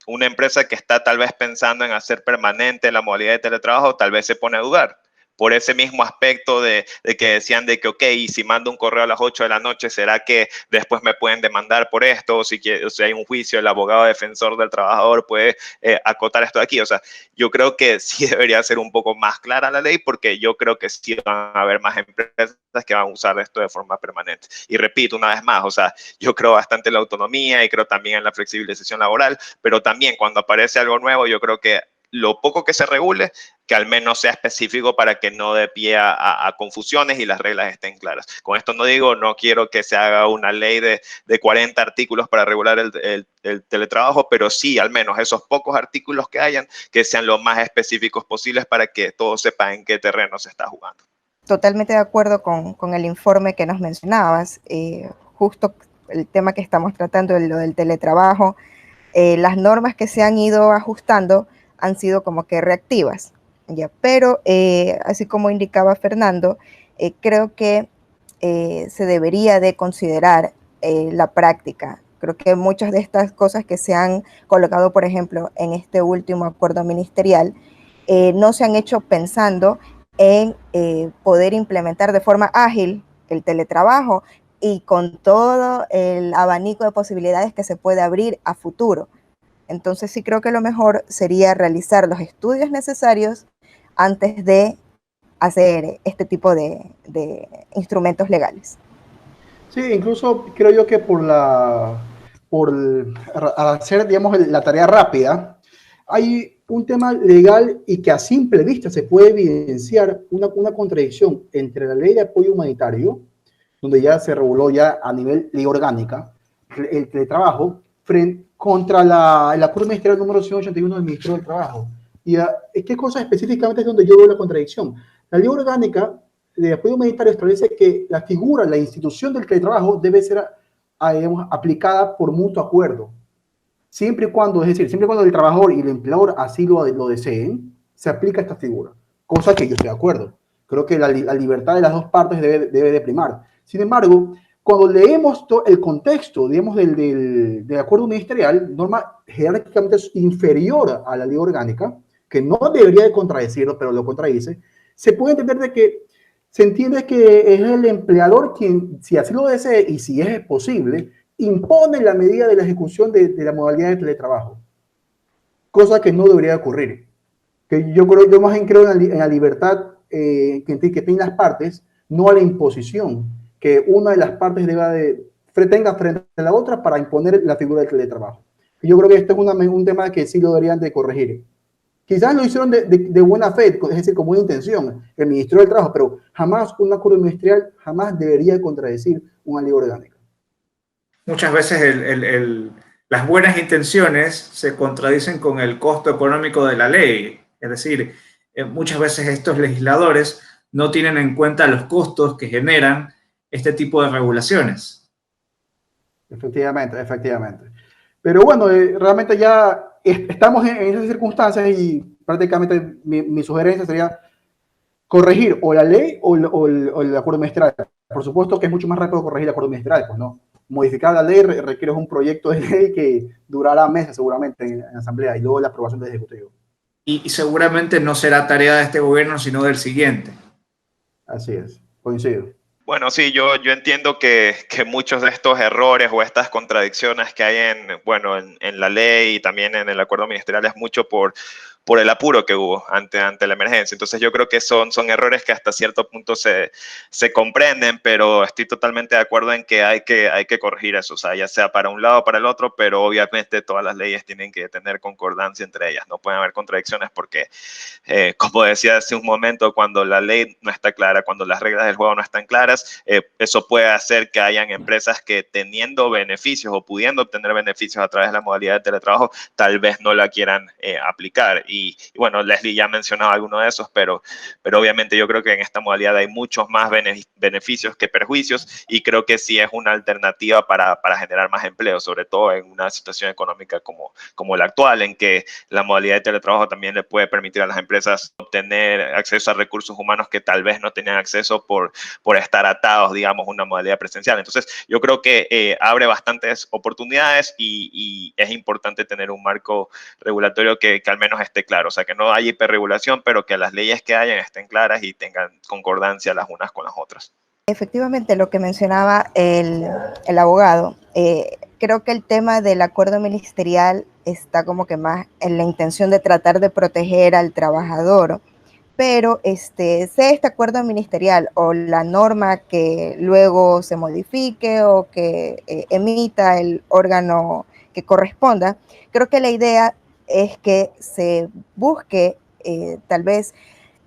Una empresa que está tal vez pensando en hacer permanente la modalidad de teletrabajo, tal vez se pone a dudar. Por ese mismo aspecto de que decían de que, ok, y si mando un correo a las 8 de la noche, ¿será que después me pueden demandar por esto? O si hay un juicio, el abogado defensor del trabajador puede acotar esto de aquí. O sea, yo creo que sí debería ser un poco más clara la ley, porque yo creo que sí van a haber más empresas que van a usar esto de forma permanente. Y repito una vez más, o sea, yo creo bastante en la autonomía y creo también en la flexibilización laboral, pero también cuando aparece algo nuevo, yo creo que lo poco que se regule, que al menos sea específico para que no dé pie a confusiones y las reglas estén claras. Con esto no digo, no quiero que se haga una ley de 40 artículos para regular el teletrabajo, pero sí, al menos esos pocos artículos que hayan, que sean lo más específicos posibles para que todos sepan en qué terreno se está jugando. Totalmente de acuerdo con el informe que nos mencionabas. Justo el tema que estamos tratando, lo del teletrabajo, las normas que se han ido ajustando han sido como que reactivas, ¿ya? Pero así como indicaba Fernando, creo que se debería de considerar la práctica. Creo que muchas de estas cosas que se han colocado, por ejemplo, en este último acuerdo ministerial, no se han hecho pensando en poder implementar de forma ágil el teletrabajo y con todo el abanico de posibilidades que se puede abrir a futuro. Entonces sí creo que lo mejor sería realizar los estudios necesarios antes de hacer este tipo de instrumentos legales. Sí, incluso creo yo que por hacer, digamos, la tarea rápida, hay un tema legal y que a simple vista se puede evidenciar una contradicción entre la ley de apoyo humanitario, donde ya se reguló ya a nivel ley orgánica, el teletrabajo, contra el acuerdo ministerial número 181 del Ministerio del Trabajo. ¿Y qué cosa específicamente es donde yo veo la contradicción? La ley orgánica de apoyo humanitario establece que la figura, la institución del teletrabajo debe ser, digamos, aplicada por mutuo acuerdo. Siempre y cuando, es decir, siempre y cuando el trabajador y el empleador así lo deseen, se aplica esta figura. Cosa que yo estoy de acuerdo. Creo que la libertad de las dos partes debe de primar. Sin embargo, cuando leemos el contexto, digamos, del acuerdo ministerial, norma jerárquicamente es inferior a la ley orgánica, que no debería de contradecirlo, pero lo contradice, se puede entender de que se entiende que es el empleador quien, si así lo desee y si es posible, impone la medida de la ejecución de la modalidad de teletrabajo, cosa que no debería ocurrir. Que yo más bien creo en la libertad que tienen las partes, no a la imposición que una de las partes tenga frente a la otra para imponer la figura del teletrabajo. Yo creo que este es un tema que sí lo deberían de corregir. Quizás lo hicieron de buena fe, es decir, con buena intención, el Ministerio del Trabajo, pero jamás un acuerdo ministerial jamás debería contradecir una ley orgánica. Muchas veces las buenas intenciones se contradicen con el costo económico de la ley. Es decir, muchas veces estos legisladores no tienen en cuenta los costos que generan este tipo de regulaciones. Efectivamente, efectivamente. Pero bueno, realmente ya estamos en esas circunstancias y prácticamente mi sugerencia sería corregir o la ley o el acuerdo ministerial. Por supuesto que es mucho más rápido corregir el acuerdo ministerial, pues no. Modificar la ley requiere un proyecto de ley que durará meses seguramente en la Asamblea y luego la aprobación del Ejecutivo. Y seguramente no será tarea de este gobierno, sino del siguiente. Así es, coincido. Bueno, sí, yo entiendo que muchos de estos errores o estas contradicciones que hay en la ley y también en el acuerdo ministerial es mucho por el apuro que hubo ante la emergencia. Entonces yo creo que son errores que hasta cierto punto se comprenden, pero estoy totalmente de acuerdo en que hay que corregir eso, o sea, ya sea para un lado o para el otro, pero obviamente todas las leyes tienen que tener concordancia entre ellas, no pueden haber contradicciones porque, como decía hace un momento, cuando la ley no está clara, cuando las reglas del juego no están claras, eso puede hacer que hayan empresas que teniendo beneficios o pudiendo obtener beneficios a través de la modalidad de teletrabajo, tal vez no la quieran aplicar. y bueno, Leslie ya mencionaba alguno de esos, pero obviamente yo creo que en esta modalidad hay muchos más beneficios que perjuicios y creo que sí es una alternativa para generar más empleo, sobre todo en una situación económica como la actual, en que la modalidad de teletrabajo también le puede permitir a las empresas obtener acceso a recursos humanos que tal vez no tenían acceso por estar atados, digamos, a una modalidad presencial. Entonces, yo creo que abre bastantes oportunidades y es importante tener un marco regulatorio que al menos esté claro, o sea, que no haya hiperregulación, pero que las leyes que hayan estén claras y tengan concordancia las unas con las otras. Efectivamente, lo que mencionaba el abogado, creo que el tema del acuerdo ministerial está como que más en la intención de tratar de proteger al trabajador, pero sea este acuerdo ministerial o la norma que luego se modifique o que emita el órgano que corresponda, creo que la idea es que se busque tal vez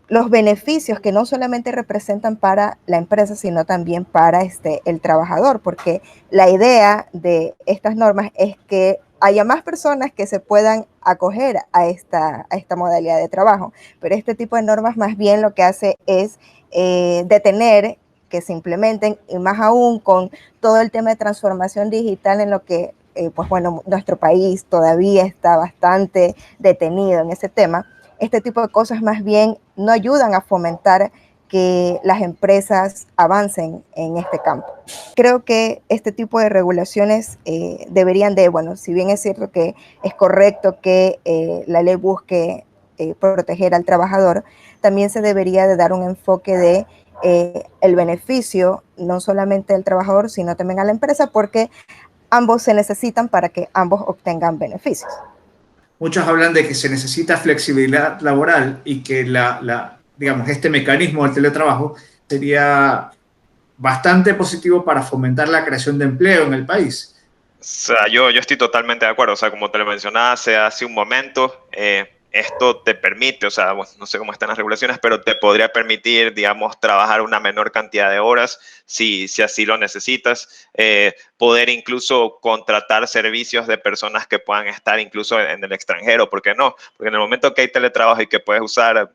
los beneficios que no solamente representan para la empresa, sino también para el trabajador, porque la idea de estas normas es que haya más personas que se puedan acoger a esta modalidad de trabajo. Pero este tipo de normas más bien lo que hace es detener que se implementen, y más aún con todo el tema de transformación digital en lo que, pues bueno, nuestro país todavía está bastante detenido en ese tema. Este tipo de cosas más bien no ayudan a fomentar que las empresas avancen en este campo. Creo que este tipo de regulaciones deberían de, bueno, si bien es cierto que es correcto que la ley busque proteger al trabajador, también se debería de dar un enfoque de el beneficio, no solamente del trabajador, sino también a la empresa, porque ambos se necesitan para que ambos obtengan beneficios. Muchos hablan de que se necesita flexibilidad laboral y que digamos, este mecanismo del teletrabajo sería bastante positivo para fomentar la creación de empleo en el país. O sea, yo estoy totalmente de acuerdo. O sea, como te lo mencionaba hace un momento, esto te permite, o sea, no sé cómo están las regulaciones, pero te podría permitir, digamos, trabajar una menor cantidad de horas si así lo necesitas. Poder incluso contratar servicios de personas que puedan estar incluso en el extranjero, ¿por qué no? Porque en el momento que hay teletrabajo y que puedes usar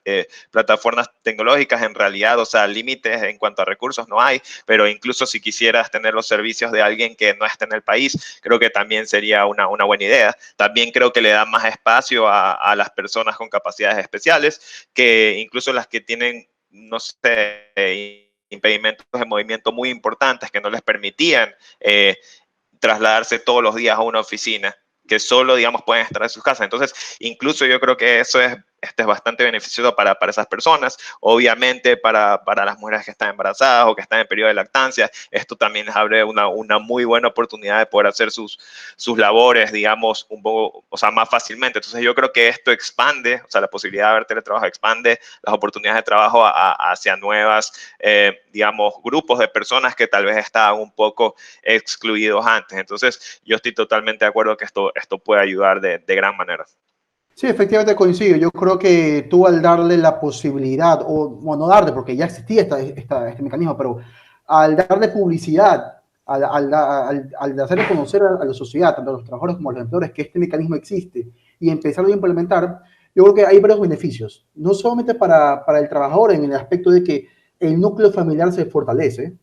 plataformas tecnológicas, en realidad, o sea, límites en cuanto a recursos no hay, pero incluso si quisieras tener los servicios de alguien que no esté en el país, creo que también sería una buena idea. También creo que le da más espacio a las personas con capacidades especiales, que incluso las que tienen, no sé, impedimentos de movimiento muy importantes que no les permitían trasladarse todos los días a una oficina, que solo, digamos, pueden estar en sus casas. Entonces, incluso yo creo que eso es bastante beneficioso para esas personas. Obviamente, para las mujeres que están embarazadas o que están en periodo de lactancia, esto también les abre una muy buena oportunidad de poder hacer sus labores, digamos, un poco, o sea, más fácilmente. Entonces, yo creo que esto expande, o sea, la posibilidad de ver teletrabajo expande las oportunidades de trabajo hacia nuevas, digamos, grupos de personas que tal vez estaban un poco excluidos antes. Entonces, yo estoy totalmente de acuerdo que esto puede ayudar de gran manera. Sí, efectivamente coincido. Yo creo que tú al darle la posibilidad, o bueno, no darle, porque ya existía este mecanismo, pero al darle publicidad, al hacerle conocer a la sociedad, tanto a los trabajadores como a los empleadores, que este mecanismo existe y empezarlo a implementar, yo creo que hay varios beneficios. No solamente para el trabajador en el aspecto de que el núcleo familiar se fortalece,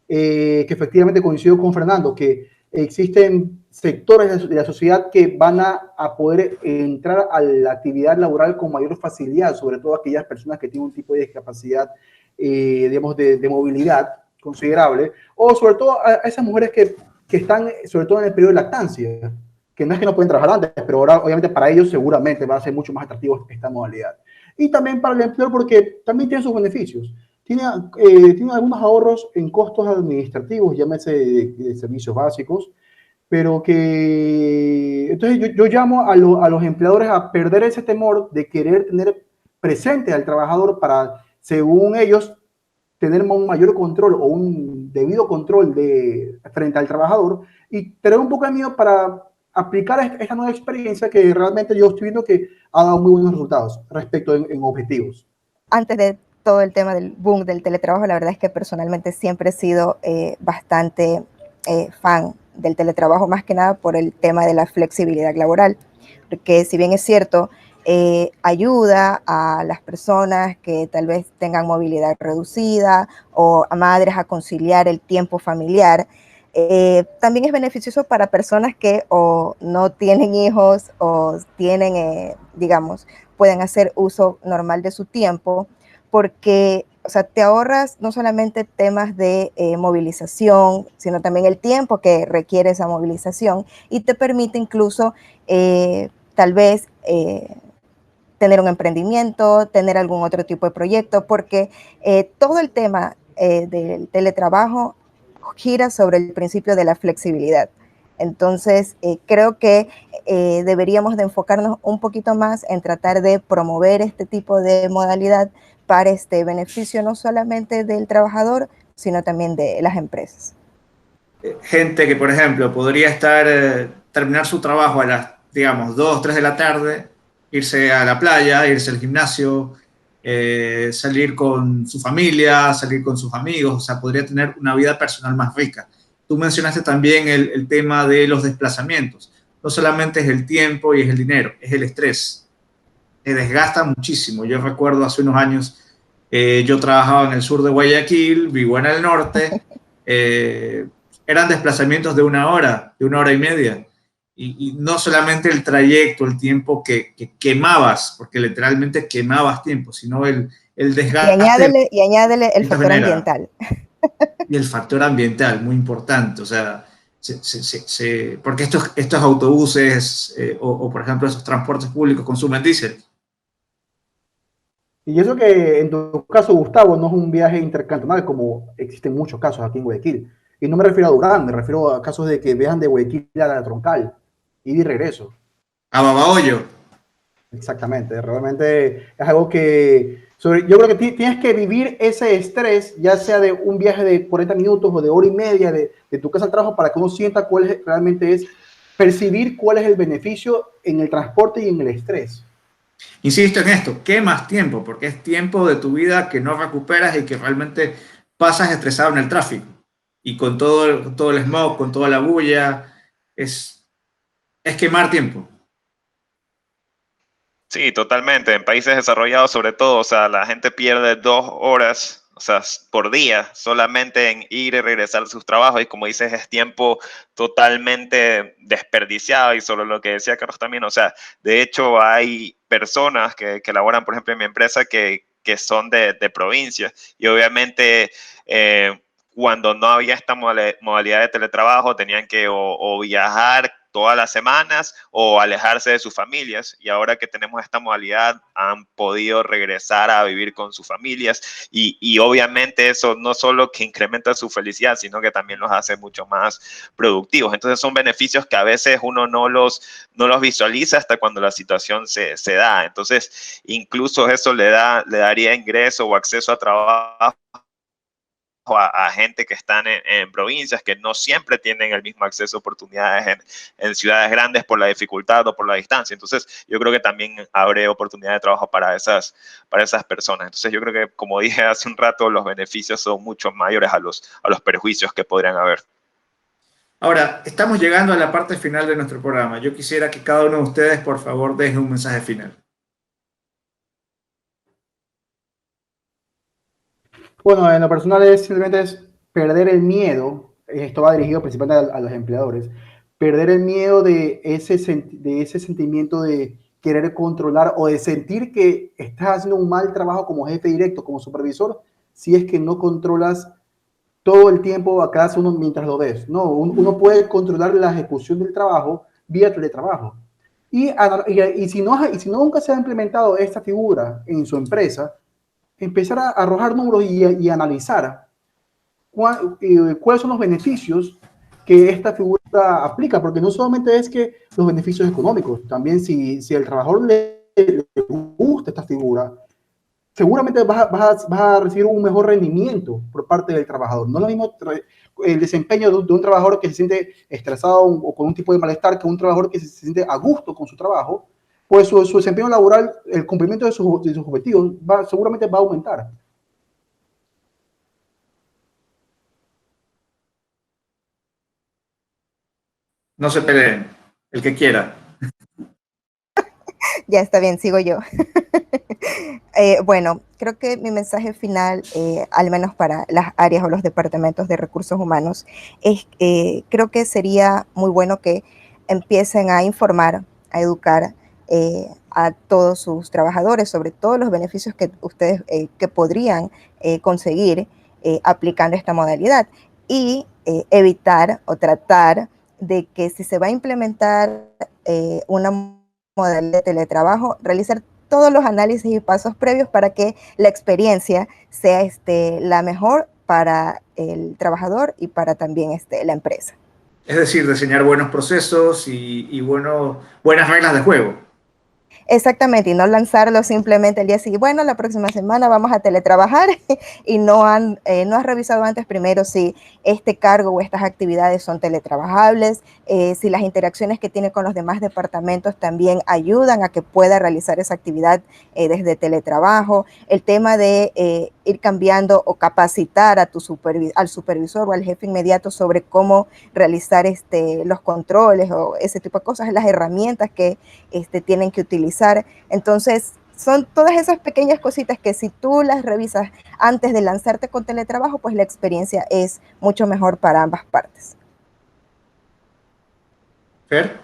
que efectivamente coincido con Fernando, que existen sectores de la sociedad que van a poder entrar a la actividad laboral con mayor facilidad, sobre todo aquellas personas que tienen un tipo de discapacidad, digamos, de movilidad considerable, o sobre todo a esas mujeres que están, sobre todo en el periodo de lactancia, que no es que no pueden trabajar antes, pero ahora obviamente para ellos seguramente va a ser mucho más atractivo esta modalidad. Y también para el empleador porque también tiene sus beneficios. Tiene algunos ahorros en costos administrativos, llámese de servicios básicos, pero que entonces yo llamo a los empleadores a perder ese temor de querer tener presente al trabajador para, según ellos, tener un mayor control o un debido control frente al trabajador y tener un poco de miedo para aplicar esta nueva experiencia que realmente yo estoy viendo que ha dado muy buenos resultados respecto en objetivos. Antes de todo el tema del boom del teletrabajo, la verdad es que personalmente siempre he sido bastante fan del teletrabajo, más que nada por el tema de la flexibilidad laboral, porque si bien es cierto, ayuda a las personas que tal vez tengan movilidad reducida o a madres a conciliar el tiempo familiar. También es beneficioso para personas que o no tienen hijos o tienen, digamos, pueden hacer uso normal de su tiempo, porque, o sea, te ahorras no solamente temas de movilización, sino también el tiempo que requiere esa movilización, y te permite incluso tal vez tener un emprendimiento, tener algún otro tipo de proyecto, porque todo el tema del teletrabajo gira sobre el principio de la flexibilidad. Entonces, creo que deberíamos de enfocarnos un poquito más en tratar de promover este tipo de modalidad para este beneficio no solamente del trabajador, sino también de las empresas. Gente que, por ejemplo, podría terminar su trabajo a las, digamos, 2, 3 de la tarde, irse a la playa, irse al gimnasio, salir con su familia, salir con sus amigos, o sea, podría tener una vida personal más rica. Tú mencionaste también el tema de los desplazamientos. No solamente es el tiempo y es el dinero, es el estrés. Se desgasta muchísimo. Yo recuerdo hace unos años, yo trabajaba en el sur de Guayaquil, vivo en el norte, eh, eran desplazamientos de 1 hora y media. Y no solamente el trayecto, el tiempo que quemabas, porque literalmente quemabas tiempo, sino el desgaste Y añádele el que esto factor genera. ambiental. Y el factor ambiental, muy importante. O sea, porque estos autobuses o, por ejemplo, esos transportes públicos consumen diésel. Y eso que en tu caso, Gustavo, no es un viaje intercantonal como existen muchos casos aquí en Guayaquil. Y no me refiero a Durán, me refiero a casos de que viajan de Guayaquil a la Troncal, ida y regreso. A Babahoyo. Exactamente, realmente es algo que yo creo que tienes que vivir ese estrés, ya sea de un viaje de 40 minutos o de hora y media de tu casa al trabajo, para que uno sienta realmente es percibir cuál es el beneficio en el transporte y en el estrés. Insisto en esto, quemas tiempo, porque es tiempo de tu vida que no recuperas y que realmente pasas estresado en el tráfico. Y con todo el smog, con toda la bulla, es quemar tiempo. Sí, totalmente. En países desarrollados, sobre todo, o sea, la gente pierde 2 horas, o sea, por día, solamente en ir y regresar a sus trabajos. Y como dices, es tiempo totalmente desperdiciado. Y sobre lo que decía Carlos también, o sea, de hecho, hay personas que laboran, por ejemplo, en mi empresa que son de provincia. Y obviamente, cuando no había esta modalidad de teletrabajo, tenían que o viajar todas las semanas o alejarse de sus familias, y ahora que tenemos esta modalidad han podido regresar a vivir con sus familias, y obviamente eso no solo que incrementa su felicidad, sino que también los hace mucho más productivos. Entonces son beneficios que a veces uno no los visualiza hasta cuando la situación se da. Entonces incluso eso le daría ingreso o acceso a trabajo a gente que están en provincias que no siempre tienen el mismo acceso a oportunidades en ciudades grandes por la dificultad o por la distancia. Entonces, yo creo que también abre oportunidad de trabajo para esas personas. Entonces, yo creo que, como dije hace un rato, los beneficios son mucho mayores a los perjuicios que podrían haber. Ahora, estamos llegando a la parte final de nuestro programa. Yo quisiera que cada uno de ustedes, por favor, deje un mensaje final. Bueno, en lo personal simplemente es perder el miedo, esto va dirigido principalmente a los empleadores, perder el miedo de ese sentimiento de querer controlar o de sentir que estás haciendo un mal trabajo como jefe directo, como supervisor, si es que no controlas todo el tiempo a cada uno mientras lo ves. No, uno puede controlar la ejecución del trabajo vía teletrabajo. Y si no nunca se ha implementado esta figura en su empresa, empezar a arrojar números y analizar cuáles son los beneficios que esta figura aplica, porque no solamente es que los beneficios económicos, también si el trabajador le gusta esta figura, seguramente vas a recibir un mejor rendimiento por parte del trabajador. No es lo mismo el desempeño de un trabajador que se siente estresado o con un tipo de malestar que un trabajador que se siente a gusto con su trabajo, pues su desempeño laboral, el cumplimiento de sus objetivos seguramente va a aumentar. No se peleen, el que quiera. Ya está bien, sigo yo. Bueno, creo que mi mensaje final, al menos para las áreas o los departamentos de recursos humanos, es creo que sería muy bueno que empiecen a informar, a educar a todos sus trabajadores sobre todos los beneficios que ustedes que podrían conseguir aplicando esta modalidad y evitar o tratar de que si se va a implementar una modalidad de teletrabajo, realizar todos los análisis y pasos previos para que la experiencia sea la mejor para el trabajador y para también la empresa. Es decir, diseñar buenos procesos y buenas reglas de juego. Exactamente, y no lanzarlo simplemente el día siguiente, bueno, la próxima semana vamos a teletrabajar y no has revisado antes primero si este cargo o estas actividades son teletrabajables, si las interacciones que tiene con los demás departamentos también ayudan a que pueda realizar esa actividad desde teletrabajo, el tema de ir cambiando o capacitar a al supervisor o al jefe inmediato sobre cómo realizar los controles o ese tipo de cosas, las herramientas que tienen que utilizar. Entonces, son todas esas pequeñas cositas que si tú las revisas antes de lanzarte con teletrabajo, pues la experiencia es mucho mejor para ambas partes. ¿Fer?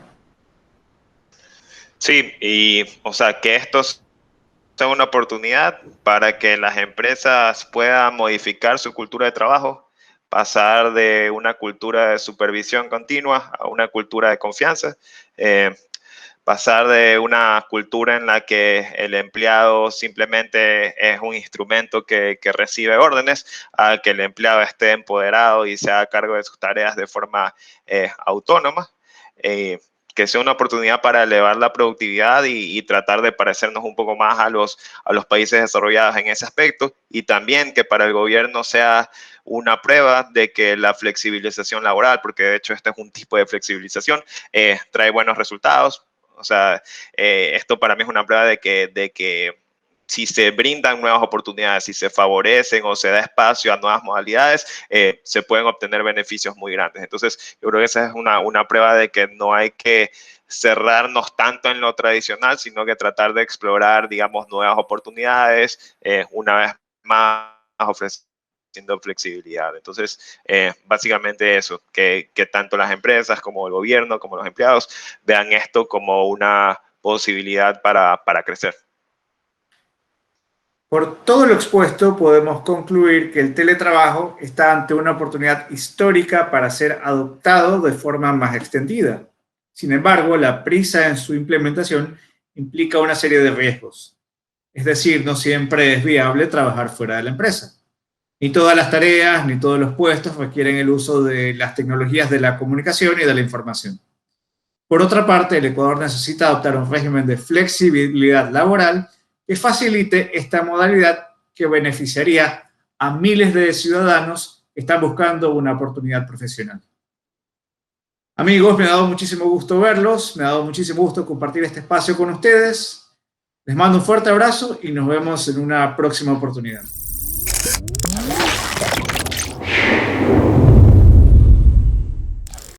Sí, y o sea, que esto sea una oportunidad para que las empresas puedan modificar su cultura de trabajo, pasar de una cultura de supervisión continua a una cultura de confianza, pasar de una cultura en la que el empleado simplemente es un instrumento que recibe órdenes, a que el empleado esté empoderado y se haga cargo de sus tareas de forma autónoma. Que sea una oportunidad para elevar la productividad y tratar de parecernos un poco más a los países desarrollados en ese aspecto, y también que para el gobierno sea una prueba de que la flexibilización laboral, porque de hecho este es un tipo de flexibilización, trae buenos resultados. O sea, esto para mí es una prueba de que si se brindan nuevas oportunidades, si se favorecen o se da espacio a nuevas modalidades, se pueden obtener beneficios muy grandes. Entonces, yo creo que esa es una prueba de que no hay que cerrarnos tanto en lo tradicional, sino que tratar de explorar, digamos, nuevas oportunidades, una vez más ofreciendo flexibilidad. Entonces, básicamente eso, que tanto las empresas como el gobierno, como los empleados, vean esto como una posibilidad para crecer. Por todo lo expuesto, podemos concluir que el teletrabajo está ante una oportunidad histórica para ser adoptado de forma más extendida. Sin embargo, la prisa en su implementación implica una serie de riesgos. Es decir, no siempre es viable trabajar fuera de la empresa. Ni todas las tareas, ni todos los puestos requieren el uso de las tecnologías de la comunicación y de la información. Por otra parte, el Ecuador necesita adoptar un régimen de flexibilidad laboral que facilite esta modalidad que beneficiaría a miles de ciudadanos que están buscando una oportunidad profesional. Amigos, me ha dado muchísimo gusto verlos, me ha dado muchísimo gusto compartir este espacio con ustedes. Les mando un fuerte abrazo y nos vemos en una próxima oportunidad.